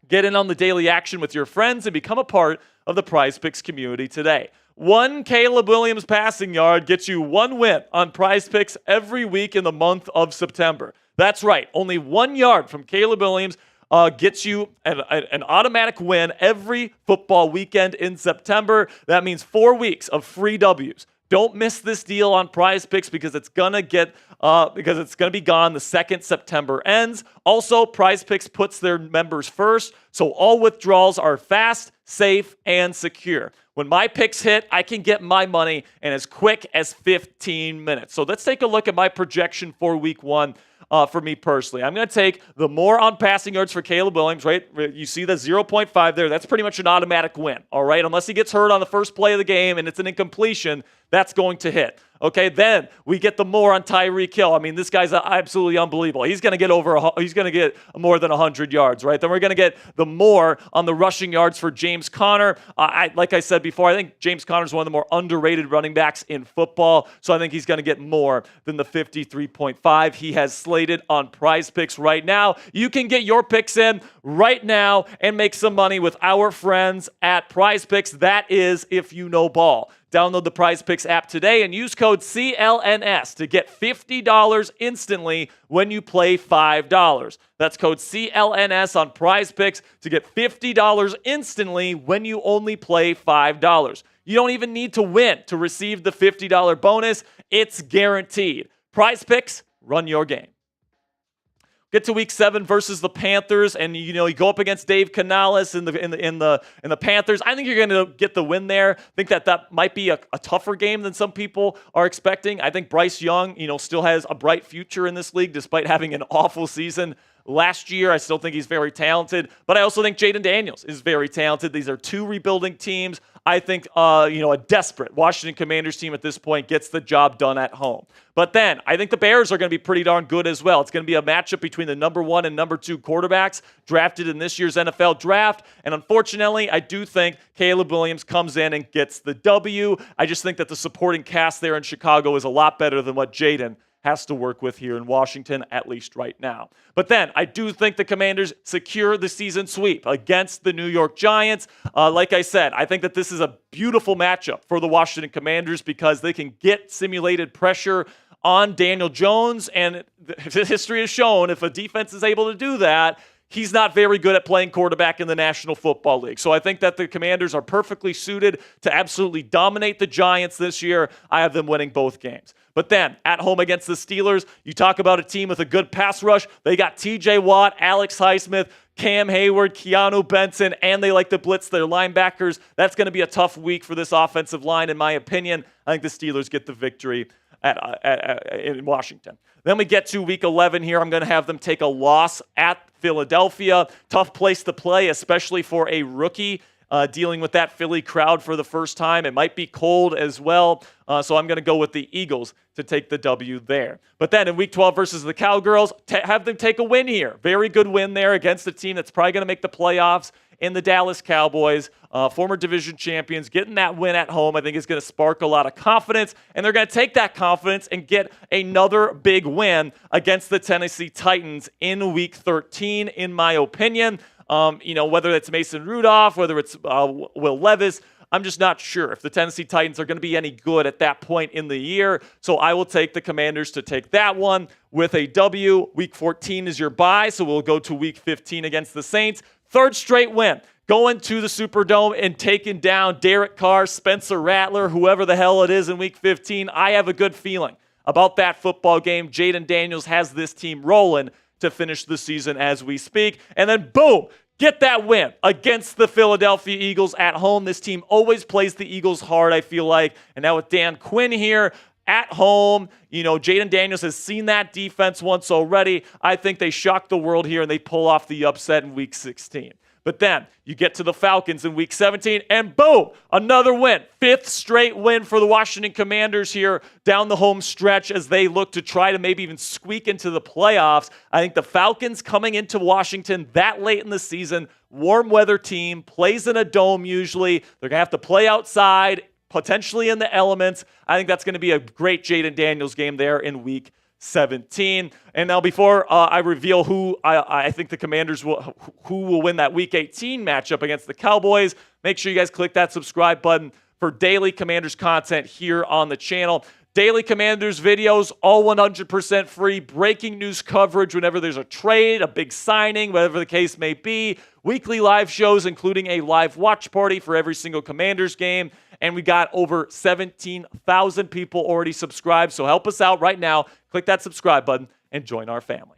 Get in on the daily action with your friends and become a part of the Prize Picks community today. 1 Caleb Williams passing yard gets you 1 win on Prize Picks every week in the month of September. That's right. Only 1 yard from Caleb Williams gets you an automatic win every football weekend in September. That means 4 weeks of free W's. Don't miss this deal on Prize Picks because it's gonna be gone the second September ends. Also, Prize Picks puts their members first, so all withdrawals are fast, safe, and secure. When my picks hit, I can get my money in as quick as 15 minutes. So let's take a look at my projection for week 1. For me personally, I'm going to take the more on passing yards for Caleb Williams, right? You see the 0.5 there. That's pretty much an automatic win, all right? Unless he gets hurt on the first play of the game and it's an incompletion, that's going to hit. Okay, then we get the more on Tyreek Hill. I mean, this guy's absolutely unbelievable. He's going to get more than 100 yards, right? Then we're going to get the more on the rushing yards for James Conner. Like I said before, I think James Conner is one of the more underrated running backs in football, so I think he's going to get more than the 53.5 he has slated on Prize Picks right now. You can get your picks in right now and make some money with our friends at Prize Picks. That is, if you know ball. Download the Prize Picks app today and use code CLNS to get $50 instantly when you play $5. That's code CLNS on Prize Picks to get $50 instantly when you only play $5. You don't even need to win to receive the $50 bonus. It's guaranteed. Prize Picks, run your game. Get to week 7 versus the Panthers, and you go up against Dave Canales in the Panthers. I think you're going to get the win there. I think that might be a tougher game than some people are expecting. I think Bryce Young, still has a bright future in this league despite having an awful season last year. I still think he's very talented, but I also think Jayden Daniels is very talented. These are 2 rebuilding teams. I think, a desperate Washington Commanders team at this point gets the job done at home. But then I think the Bears are going to be pretty darn good as well. It's going to be a matchup between the number 1 and number 2 quarterbacks drafted in this year's NFL draft. And unfortunately, I do think Caleb Williams comes in and gets the W. I just think that the supporting cast there in Chicago is a lot better than what Jayden has to work with here in Washington, at least right now. But then I do think the Commanders secure the season sweep against the New York Giants. Like I said, I think that this is a beautiful matchup for the Washington Commanders because they can get simulated pressure on Daniel Jones, and history has shown if a defense is able to do that, he's not very good at playing quarterback in the National Football League. So I think that the Commanders are perfectly suited to absolutely dominate the Giants this year. I have them winning both games. But then, at home against the Steelers, you talk about a team with a good pass rush. They got TJ Watt, Alex Highsmith, Cam Hayward, Keanu Benson, and they like to blitz their linebackers. That's going to be a tough week for this offensive line, in my opinion. I think the Steelers get the victory in Washington. Then we get to week 11 here. I'm going to have them take a loss at Philadelphia. Tough place to play, especially for a rookie dealing with that Philly crowd for the first time. It might be cold as well. So I'm going to go with the Eagles to take the W there. But then in week 12 versus the Cowgirls, have them take a win here. Very good win there against a team that's probably going to make the playoffs in the Dallas Cowboys, former division champions. Getting that win at home, I think, is going to spark a lot of confidence, and they're going to take that confidence and get another big win against the Tennessee Titans in week 13, in my opinion. Whether it's Mason Rudolph, whether it's Will Levis, I'm just not sure if the Tennessee Titans are going to be any good at that point in the year. So I will take the Commanders to take that one with a W. Week 14 is your bye, so we'll go to week 15 against the Saints. Third straight win. Going to the Superdome and taking down Derek Carr, Spencer Rattler, whoever the hell it is in week 15. I have a good feeling about that football game. Jayden Daniels has this team rolling to finish the season as we speak. And then boom, get that win against the Philadelphia Eagles at home. This team always plays the Eagles hard, I feel like. And now with Dan Quinn here at home, Jayden Daniels has seen that defense once already. I think they shock the world here and they pull off the upset in week 16. But then you get to the Falcons in week 17, and boom, another win. Fifth straight win for the Washington Commanders here down the home stretch as they look to try to maybe even squeak into the playoffs. I think the Falcons coming into Washington that late in the season, warm weather team, plays in a dome usually. They're going to have to play outside, potentially in the elements. I think that's going to be a great Jayden Daniels game there in week 17. And now before I reveal who I think the Commanders will win that week 18 matchup against the Cowboys, make sure you guys click that subscribe button for daily Commanders content here on the channel. Daily Commanders videos, all 100% free. Breaking news coverage whenever there's a trade, a big signing, whatever the case may be. Weekly live shows, including a live watch party for every single Commanders game. And we got over 17,000 people already subscribed. So help us out right now. Click that subscribe button and join our family.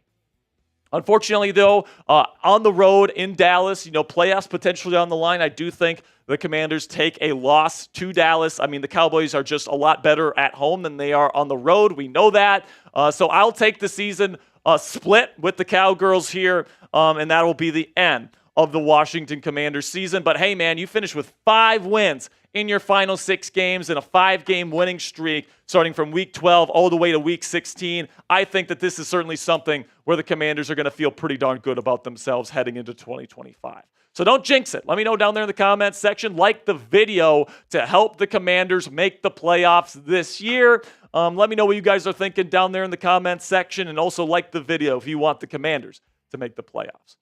Unfortunately, though, on the road in Dallas, playoffs potentially on the line, I do think the Commanders take a loss to Dallas. I mean, the Cowboys are just a lot better at home than they are on the road. We know that. So I'll take the season split with the Cowgirls here, and that will be the end of the Washington Commanders season. But hey, man, you finished with 5 wins in your final 6 games in a 5-game winning streak starting from week 12 all the way to week 16. I think that this is certainly something where the Commanders are going to feel pretty darn good about themselves heading into 2025. So don't jinx it. Let me know down there in the comments section. Like the video to help the Commanders make the playoffs this year. Let me know what you guys are thinking down there in the comments section, and also like the video if you want the Commanders to make the playoffs.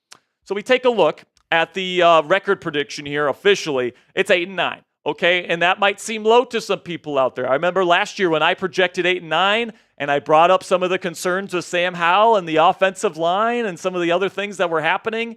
So we take a look at the record prediction here officially. It's 8-9. Okay, and that might seem low to some people out there. I remember last year when I projected 8-9 and I brought up some of the concerns with Sam Howell and the offensive line and some of the other things that were happening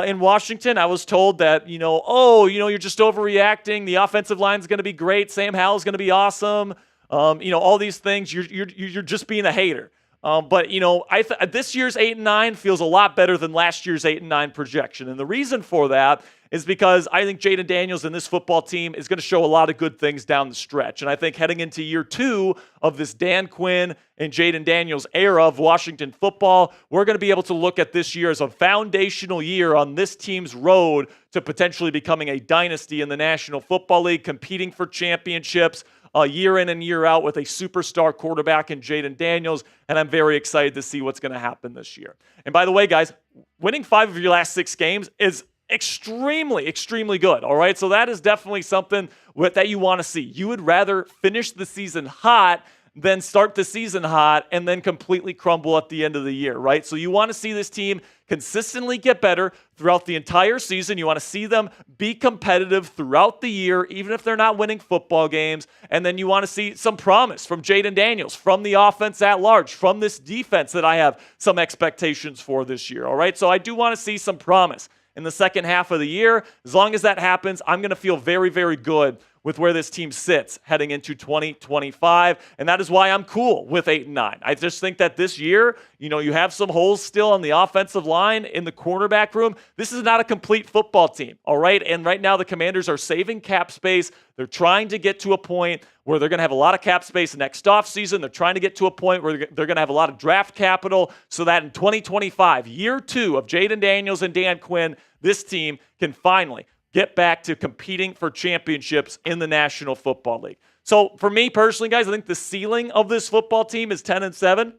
in Washington. I was told that, you're just overreacting. The offensive line is going to be great. Sam Howell's going to be awesome. All these things. You're just being a hater. But this year's 8-9 feels a lot better than last year's 8-9 projection. And the reason for that is because I think Jayden Daniels and this football team is going to show a lot of good things down the stretch. And I think heading into year 2 of this Dan Quinn and Jayden Daniels era of Washington football, we're going to be able to look at this year as a foundational year on this team's road to potentially becoming a dynasty in the National Football League, competing for championships year in and year out with a superstar quarterback in Jayden Daniels, and I'm very excited to see what's going to happen this year. And by the way, guys, winning 5 of your last 6 games is extremely, extremely good, all right? So that is definitely something that you want to see. You would rather finish the season hot, then start the season hot and then completely crumble at the end of the year, right? So you want to see this team consistently get better throughout the entire season. You want to see them be competitive throughout the year, even if they're not winning football games. And then you want to see some promise from Jayden Daniels, from the offense at large, from this defense that I have some expectations for this year, all right? So I do want to see some promise in the second half of the year. As long as that happens, I'm going to feel very, very good with where this team sits heading into 2025, and that is why I'm cool with 8-9. I just think that this year, you have some holes still on the offensive line, in the quarterback room. This is not a complete football team, all right? And right now the Commanders are saving cap space. They're trying to get to a point where they're going to have a lot of cap space next offseason. They're trying to get to a point where they're going to have a lot of draft capital so that in 2025, year 2 of Jayden Daniels and Dan Quinn, this team can finally get back to competing for championships in the National Football League. So for me personally, guys, I think the ceiling of this football team is 10-7.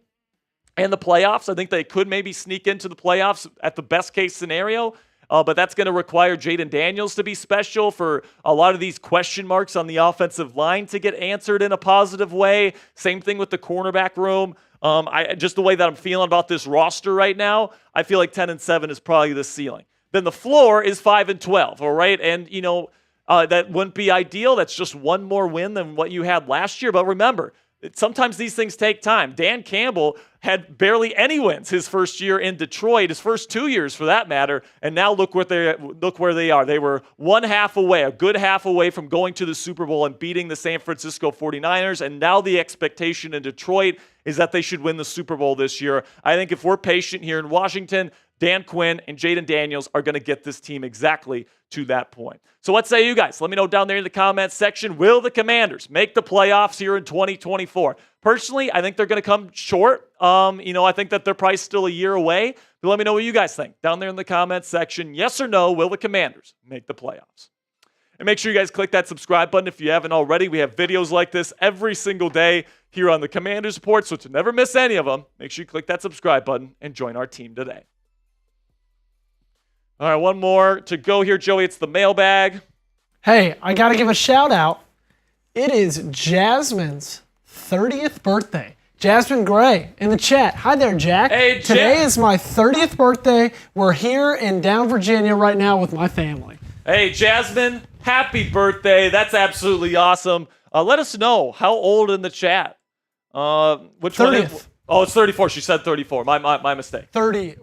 And the playoffs, I think they could maybe sneak into the playoffs at the best case scenario. But that's going to require Jayden Daniels to be special, for a lot of these question marks on the offensive line to get answered in a positive way. Same thing with the cornerback room. Just the way that I'm feeling about this roster right now, I feel like 10-7 is probably the ceiling. Then the floor is 5-12, all right? And, that wouldn't be ideal. That's just one more win than what you had last year. But remember, sometimes these things take time. Dan Campbell had barely any wins his first year in Detroit, his first 2 years for that matter, and now look where they are. They were a good half away from going to the Super Bowl and beating the San Francisco 49ers, and now the expectation in Detroit is that they should win the Super Bowl this year. I think if we're patient here in Washington, Dan Quinn and Jayden Daniels are going to get this team exactly to that point. So what say you guys? Let me know down there in the comments section. Will the Commanders make the playoffs here in 2024? Personally, I think they're going to come short. I think that they're probably still a year away. But let me know what you guys think down there in the comments section. Yes or no, will the Commanders make the playoffs? And make sure you guys click that subscribe button if you haven't already. We have videos like this every single day here on the Commanders Report. So to never miss any of them, make sure you click that subscribe button and join our team today. All right, one more to go here, Joey. It's the mailbag. Hey, I got to give a shout out. It is Jasmine's 30th birthday. Jasmine Gray in the chat. Hi there, Jack. Hey, Today is my 30th birthday. We're here in down Virginia right now with my family. Hey, Jasmine, happy birthday. That's absolutely awesome. Let us know how old in the chat. Which 30th. Oh, it's 34. She said 34. My mistake. 30.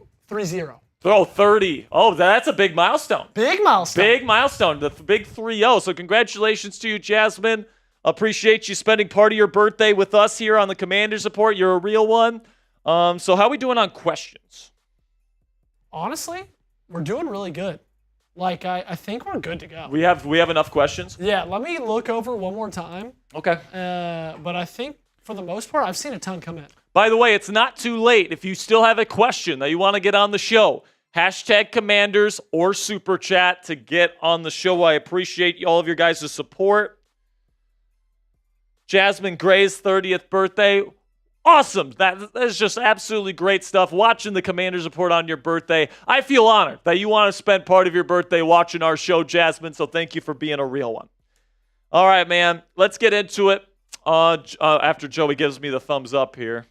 Oh, 30. Oh, that's a big milestone. Big milestone. Big milestone. The big 3-0. So congratulations to you, Jasmine. Appreciate you spending part of your birthday with us here on the Commanders Report. You're a real one. So how are we doing on questions? Honestly, we're doing really good. I think we're good to go. We have enough questions? Yeah, let me look over one more time. Okay. But I think for the most part, I've seen a ton come in. By the way, it's not too late. If you still have a question that you want to get on the show, hashtag Commanders or Super Chat to get on the show. I appreciate all of your guys' support. Jasmine Gray's 30th birthday. Awesome. That is just absolutely great stuff. Watching the Commanders Report on your birthday. I feel honored that you want to spend part of your birthday watching our show, Jasmine, so thank you for being a real one. All right, man. Let's get into it after Joey gives me the thumbs up here.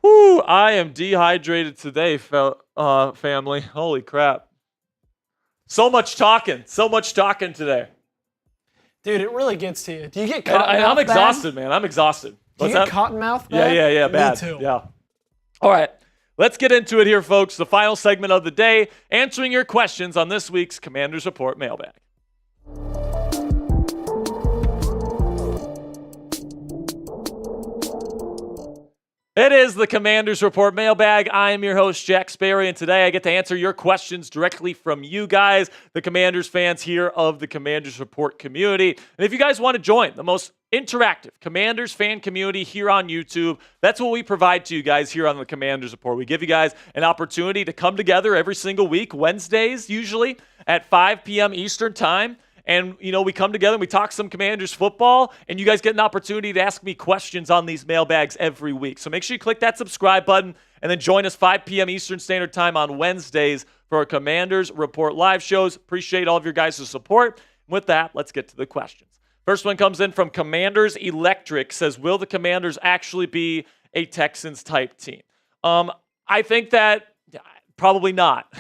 Whew, I am dehydrated today, family. Holy crap. So much talking today. Dude, it really gets to you. Do you get cotton mouth I'm exhausted, man. I'm exhausted. Do you get cotton mouth bad? Yeah, bad. Me too. Yeah. All right, let's get into it here, folks. The final segment of the day, answering your questions on this week's Commanders Report mailbag. It is the Commanders Report mailbag. I am your host, Jack Sperry, and today I get to answer your questions directly from you guys, the Commanders fans here of the Commanders Report community. And if you guys want to join the most interactive Commanders fan community here on YouTube, that's what we provide to you guys here on the Commanders Report. We give you guys an opportunity to come together every single week, Wednesdays usually, at 5 p.m. Eastern Time. And, we come together and we talk some Commanders football, and you guys get an opportunity to ask me questions on these mailbags every week. So make sure you click that subscribe button and then join us 5 p.m. Eastern Standard Time on Wednesdays for our Commanders Report live shows. Appreciate all of your guys' support. And with that, let's get to the questions. First one comes in from Commanders Electric. Says, will the Commanders actually be a Texans-type team? I think that probably not.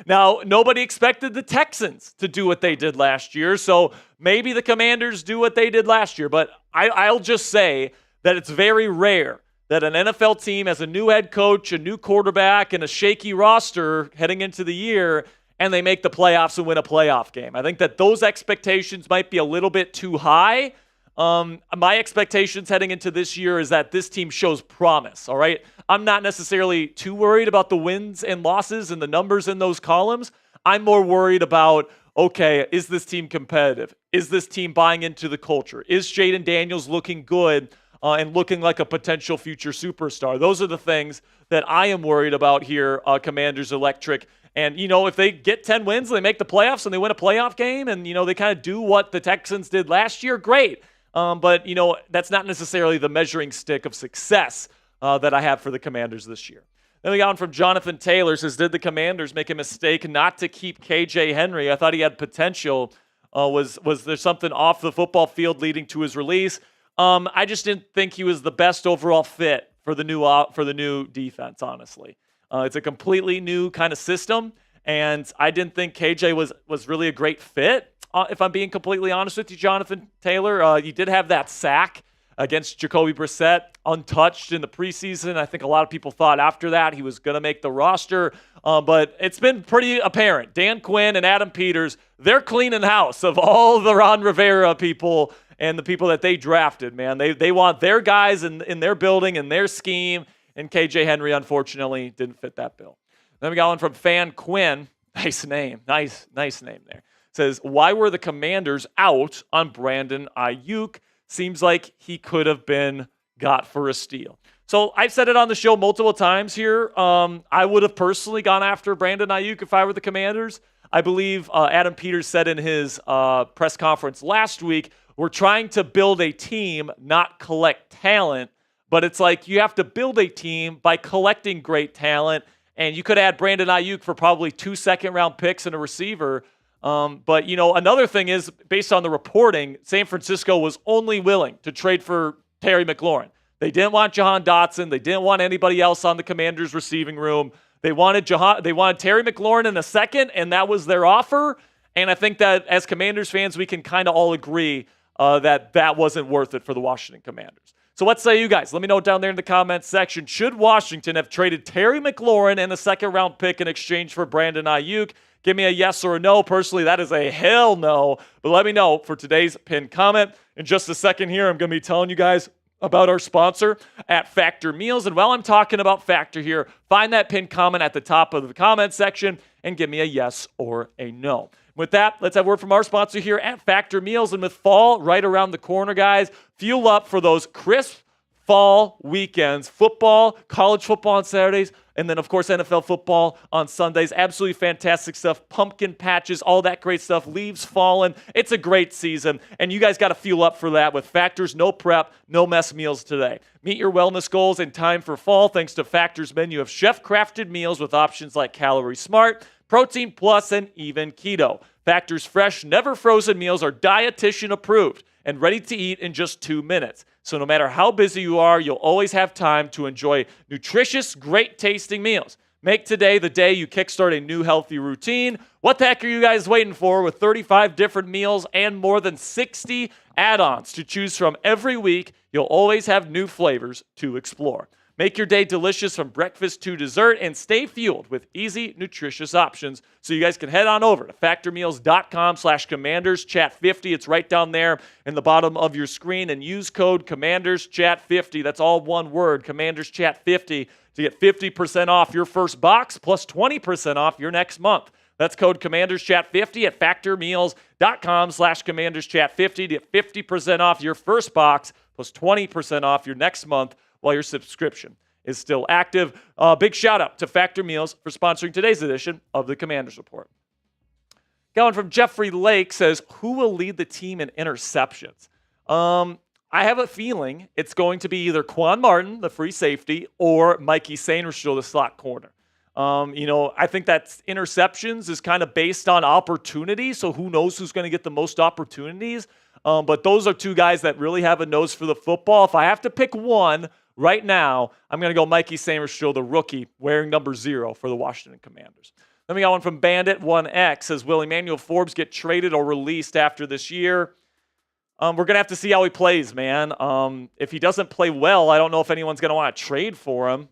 Now, nobody expected the Texans to do what they did last year, so maybe the Commanders do what they did last year. But I'll just say that it's very rare that an NFL team has a new head coach, a new quarterback, and a shaky roster heading into the year, and they make the playoffs and win a playoff game. I think that those expectations might be a little bit too high. My expectations heading into this year is that this team shows promise, all right? I'm not necessarily too worried about the wins and losses and the numbers in those columns. I'm more worried about, okay, is this team competitive? Is this team buying into the culture? Is Jayden Daniels looking good and looking like a potential future superstar? Those are the things that I am worried about here, Commanders Electric. And, if they get 10 wins, they make the playoffs and they win a playoff game and, they kind of do what the Texans did last year, great. But, that's not necessarily the measuring stick of success that I have for the Commanders this year. Then we got one from Jonathan Taylor. Says, did the Commanders make a mistake not to keep KJ Henry? I thought he had potential. Was there something off the football field leading to his release? I just didn't think he was the best overall fit for the new defense, honestly. It's a completely new kind of system, and I didn't think KJ was really a great fit. If I'm being completely honest with you, Jonathan Taylor, you did have that sack against Jacoby Brissett, untouched in the preseason. I think a lot of people thought after that he was going to make the roster, but it's been pretty apparent. Dan Quinn and Adam Peters, they're cleaning house of all the Ron Rivera people and the people that they drafted, man. They want their guys in their building and their scheme, and KJ Henry, unfortunately, didn't fit that bill. Then we got one from Fan Quinn. Nice name. Nice name there. Says, why were the Commanders out on Brandon Ayuk? Seems like he could have been got for a steal. So I've said it on the show multiple times here. I would have personally gone after Brandon Ayuk if I were the Commanders. I believe Adam Peters said in his press conference last week, we're trying to build a team, not collect talent. But it's like you have to build a team by collecting great talent. And you could add Brandon Ayuk for probably 2 second-round picks and a receiver. But, another thing is, based on the reporting, San Francisco was only willing to trade for Terry McLaurin. They didn't want Jahan Dotson. They didn't want anybody else on the Commanders' receiving room. They wanted Terry McLaurin in a second, and that was their offer. And I think that as Commanders fans, we can kind of all agree that wasn't worth it for the Washington Commanders. So what say you guys? Let me know down there in the comments section. Should Washington have traded Terry McLaurin and a second-round pick in exchange for Brandon Ayuk? Give me a yes or a no. Personally, that is a hell no. But let me know for today's pinned comment. In just a second here, I'm going to be telling you guys about our sponsor at Factor Meals. And while I'm talking about Factor here, find that pinned comment at the top of the comment section and give me a yes or a no. With that, let's have a word from our sponsor here at Factor Meals. And with fall right around the corner, guys, fuel up for those crisp fall weekends. Football, college football on Saturdays, and then, of course, NFL football on Sundays. Absolutely fantastic stuff. Pumpkin patches, all that great stuff. Leaves falling. It's a great season, and you guys got to fuel up for that with Factor's no prep, no mess meals today. Meet your wellness goals in time for fall thanks to Factor's menu of chef-crafted meals with options like Calorie Smart, Protein Plus, and even Keto. Factor's fresh, never frozen meals are dietitian approved and ready to eat in just 2 minutes. So no matter how busy you are, you'll always have time to enjoy nutritious, great-tasting meals. Make today the day you kickstart a new healthy routine. What the heck are you guys waiting for with 35 different meals and more than 60 add-ons to choose from every week? You'll always have new flavors to explore. Make your day delicious from breakfast to dessert and stay fueled with easy, nutritious options. So you guys can head on over to factormeals.com/CommandersChat50. It's right down there in the bottom of your screen, and use code CommandersChat50. That's all one word, CommandersChat50, to get 50% off your first box plus 20% off your next month. That's code CommandersChat50 at factormeals.com/CommandersChat50 to get 50% off your first box plus 20% off your next month while your subscription is still active. Big shout out to Factor Meals for sponsoring today's edition of the Commanders Report. Going from Jeffrey Lake says, who will lead the team in interceptions? I have a feeling it's going to be either Quan Martin, the free safety, or Mikey Sainristil, the slot corner. I think that interceptions is kind of based on opportunity, so who knows who's going to get the most opportunities. But those are two guys that really have a nose for the football. If I have to pick one right now, I'm going to go Mikey Sainristil, the rookie, wearing number 0 for the Washington Commanders. Then we got one from Bandit1X. Says, will Emmanuel Forbes get traded or released after this year? We're going to have to see how he plays, man. If he doesn't play well, I don't know if anyone's going to want to trade for him.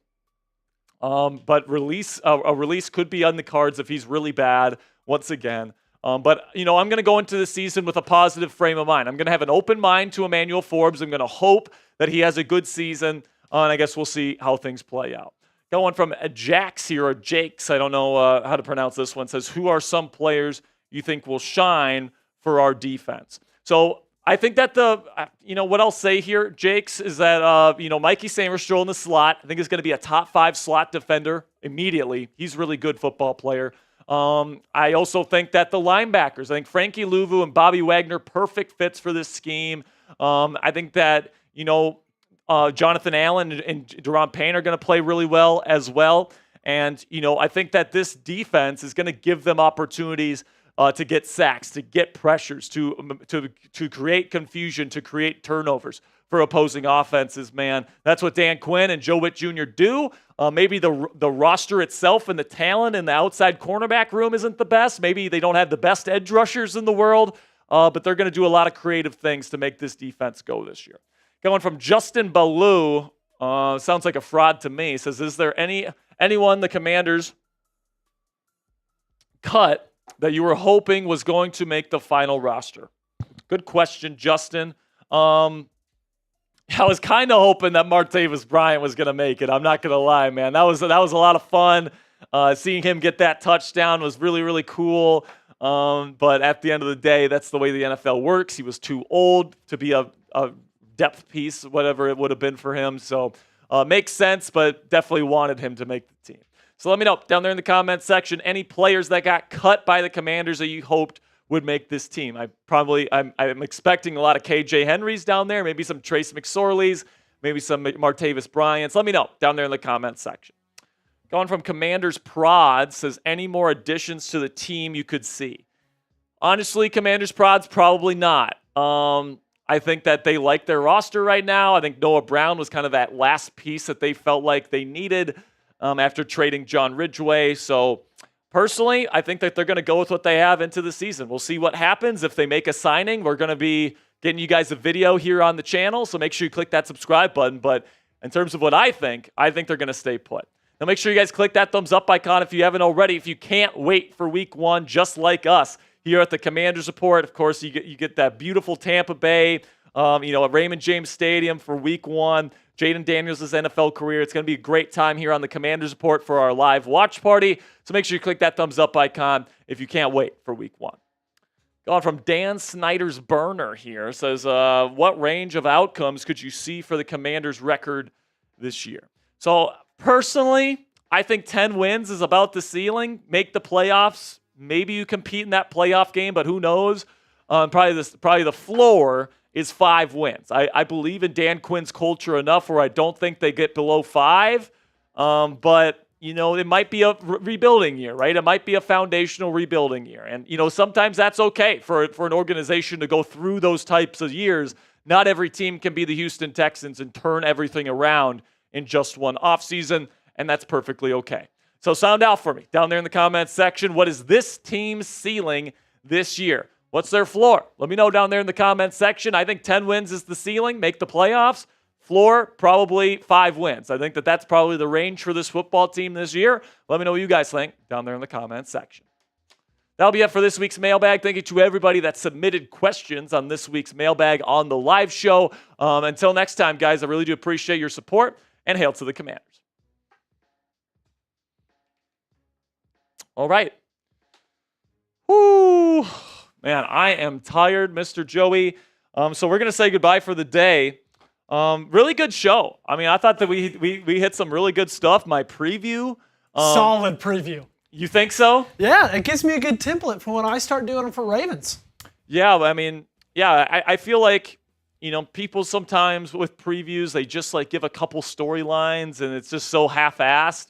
But a release could be on the cards if he's really bad once again. But, I'm going to go into the season with a positive frame of mind. I'm going to have an open mind to Emmanuel Forbes. I'm going to hope that he has a good season, and I guess we'll see how things play out. Going from Jax here, or Jakes, I don't know how to pronounce this one, says, who are some players you think will shine for our defense? So I think that what I'll say here, Jakes, is that, Mikey Sainristil in the slot, I think is going to be a top 5 slot defender immediately. He's a really good football player. I also think that the linebackers, I think Frankie Louvu and Bobby Wagner, perfect fits for this scheme. I think that, Jonathan Allen and Deron Payne are going to play really well as well. And, I think that this defense is going to give them opportunities to get sacks, to get pressures, to create confusion, to create turnovers for opposing offenses, man. That's what Dan Quinn and Joe Witt Jr. do. Maybe the roster itself and the talent in the outside cornerback room isn't the best. Maybe they don't have the best edge rushers in the world, but they're going to do a lot of creative things to make this defense go this year. Going from Justin Ballou, sounds like a fraud to me, says, is there anyone the Commanders cut that you were hoping was going to make the final roster? Good question, Justin. I was kind of hoping that Martavis Bryant was going to make it. I'm not going to lie, man. That was a lot of fun. Seeing him get that touchdown was really, really cool. But at the end of the day, that's the way the NFL works. He was too old to be a depth piece, whatever it would have been for him. So makes sense, but definitely wanted him to make the team. So let me know down there in the comments section any players that got cut by the Commanders that you hoped would make this team. I'm expecting a lot of KJ Henrys down there, maybe some Trace McSorleys, maybe some Martavis Bryants. Let me know down there in the comments section. Going from Commanders Prod, says, any more additions to the team you could see? Honestly, Commanders Prod's probably not. I think that they like their roster right now. I think Noah Brown was kind of that last piece that they felt like they needed after trading John Ridgeway. So personally, I think that they're going to go with what they have into the season. We'll see what happens. If they make a signing, we're going to be getting you guys a video here on the channel. So make sure you click that subscribe button. But in terms of what I think they're going to stay put. Now make sure you guys click that thumbs up icon if you haven't already. If you can't wait for week 1, just like us here at the Commanders Report, of course, you get that beautiful Tampa Bay, at Raymond James Stadium for week 1. Jayden Daniels' NFL career. It's going to be a great time here on the Commanders Report for our live watch party. So make sure you click that thumbs up icon if you can't wait for week 1. Going from Dan Snyder's Burner here, says, what range of outcomes could you see for the Commanders' record this year? So personally, I think 10 wins is about the ceiling. Make the playoffs. Maybe you compete in that playoff game, but who knows? Probably the floor is 5 wins. I believe in Dan Quinn's culture enough where I don't think they get below 5. But, it might be a rebuilding year, right? It might be a foundational rebuilding year. And, sometimes that's okay for an organization to go through those types of years. Not every team can be the Houston Texans and turn everything around in just one offseason, and that's perfectly okay. So sound out for me down there in the comments section. What is this team's ceiling this year? What's their floor? Let me know down there in the comments section. I think 10 wins is the ceiling. Make the playoffs. Floor, probably 5 wins. I think that's probably the range for this football team this year. Let me know what you guys think down there in the comments section. That'll be it for this week's mailbag. Thank you to everybody that submitted questions on this week's mailbag on the live show. Until next time, guys, I really do appreciate your support, and hail to the Commanders. All right. Woo. Man, I am tired, Mr. Joey. So we're going to say goodbye for the day. Really good show. I mean, I thought that we hit some really good stuff. My preview. Solid preview. You think so? Yeah, it gives me a good template for when I start doing them for Ravens. Yeah, I mean, I feel like, people sometimes with previews, they just give a couple storylines and it's just so half-assed.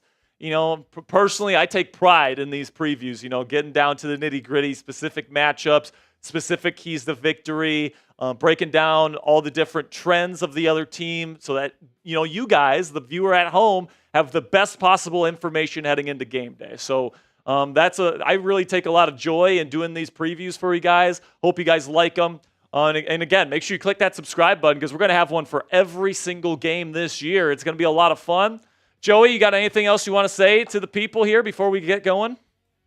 Personally, I take pride in these previews, getting down to the nitty-gritty, specific matchups, specific keys to victory, breaking down all the different trends of the other team so that, you guys, the viewer at home, have the best possible information heading into game day. So I really take a lot of joy in doing these previews for you guys. Hope you guys like them. And again, make sure you click that subscribe button because we're going to have one for every single game this year. It's going to be a lot of fun. Joey, you got anything else you want to say to the people here before we get going?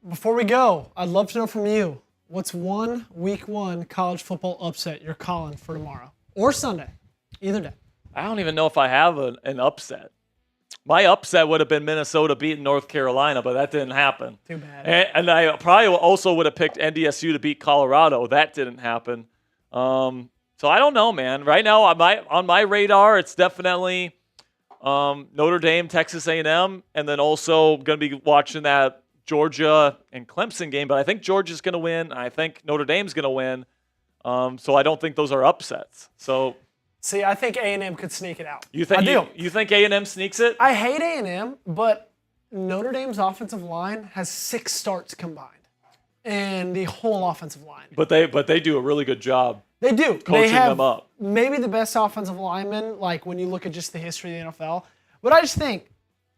Before we go, I'd love to know from you, what's one week 1 college football upset you're calling for tomorrow or Sunday, either day? I don't even know if I have an upset. My upset would have been Minnesota beating North Carolina, but that didn't happen. Too bad. And I probably also would have picked NDSU to beat Colorado. That didn't happen. So I don't know, man. Right now on my radar, it's definitely Notre Dame, Texas A&M, and then also going to be watching that Georgia and Clemson game. But I think Georgia's going to win. And I think Notre Dame's going to win. So I don't think those are upsets. So. See, I think A&M could sneak it out. You think I do. You think A&M sneaks it? I hate A&M, but Notre Dame's offensive line has 6 starts combined, and the whole offensive line. But they do a really good job. They do. Coaching them up. Maybe the best offensive linemen, like when you look at just the history of the NFL. But I just think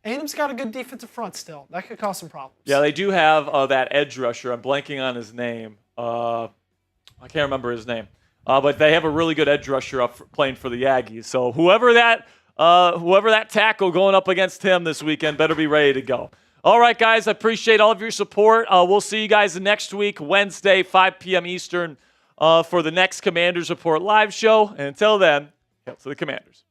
A&M's got a good defensive front still. That could cause some problems. Yeah, they do have that edge rusher. I'm blanking on his name. I can't remember his name. But they have a really good edge rusher playing for the Aggies. So whoever that tackle going up against him this weekend better be ready to go. All right, guys, I appreciate all of your support. We'll see you guys next week, Wednesday, 5 p.m. Eastern, for the next Commanders Report live show. And until then, hail to the Commanders.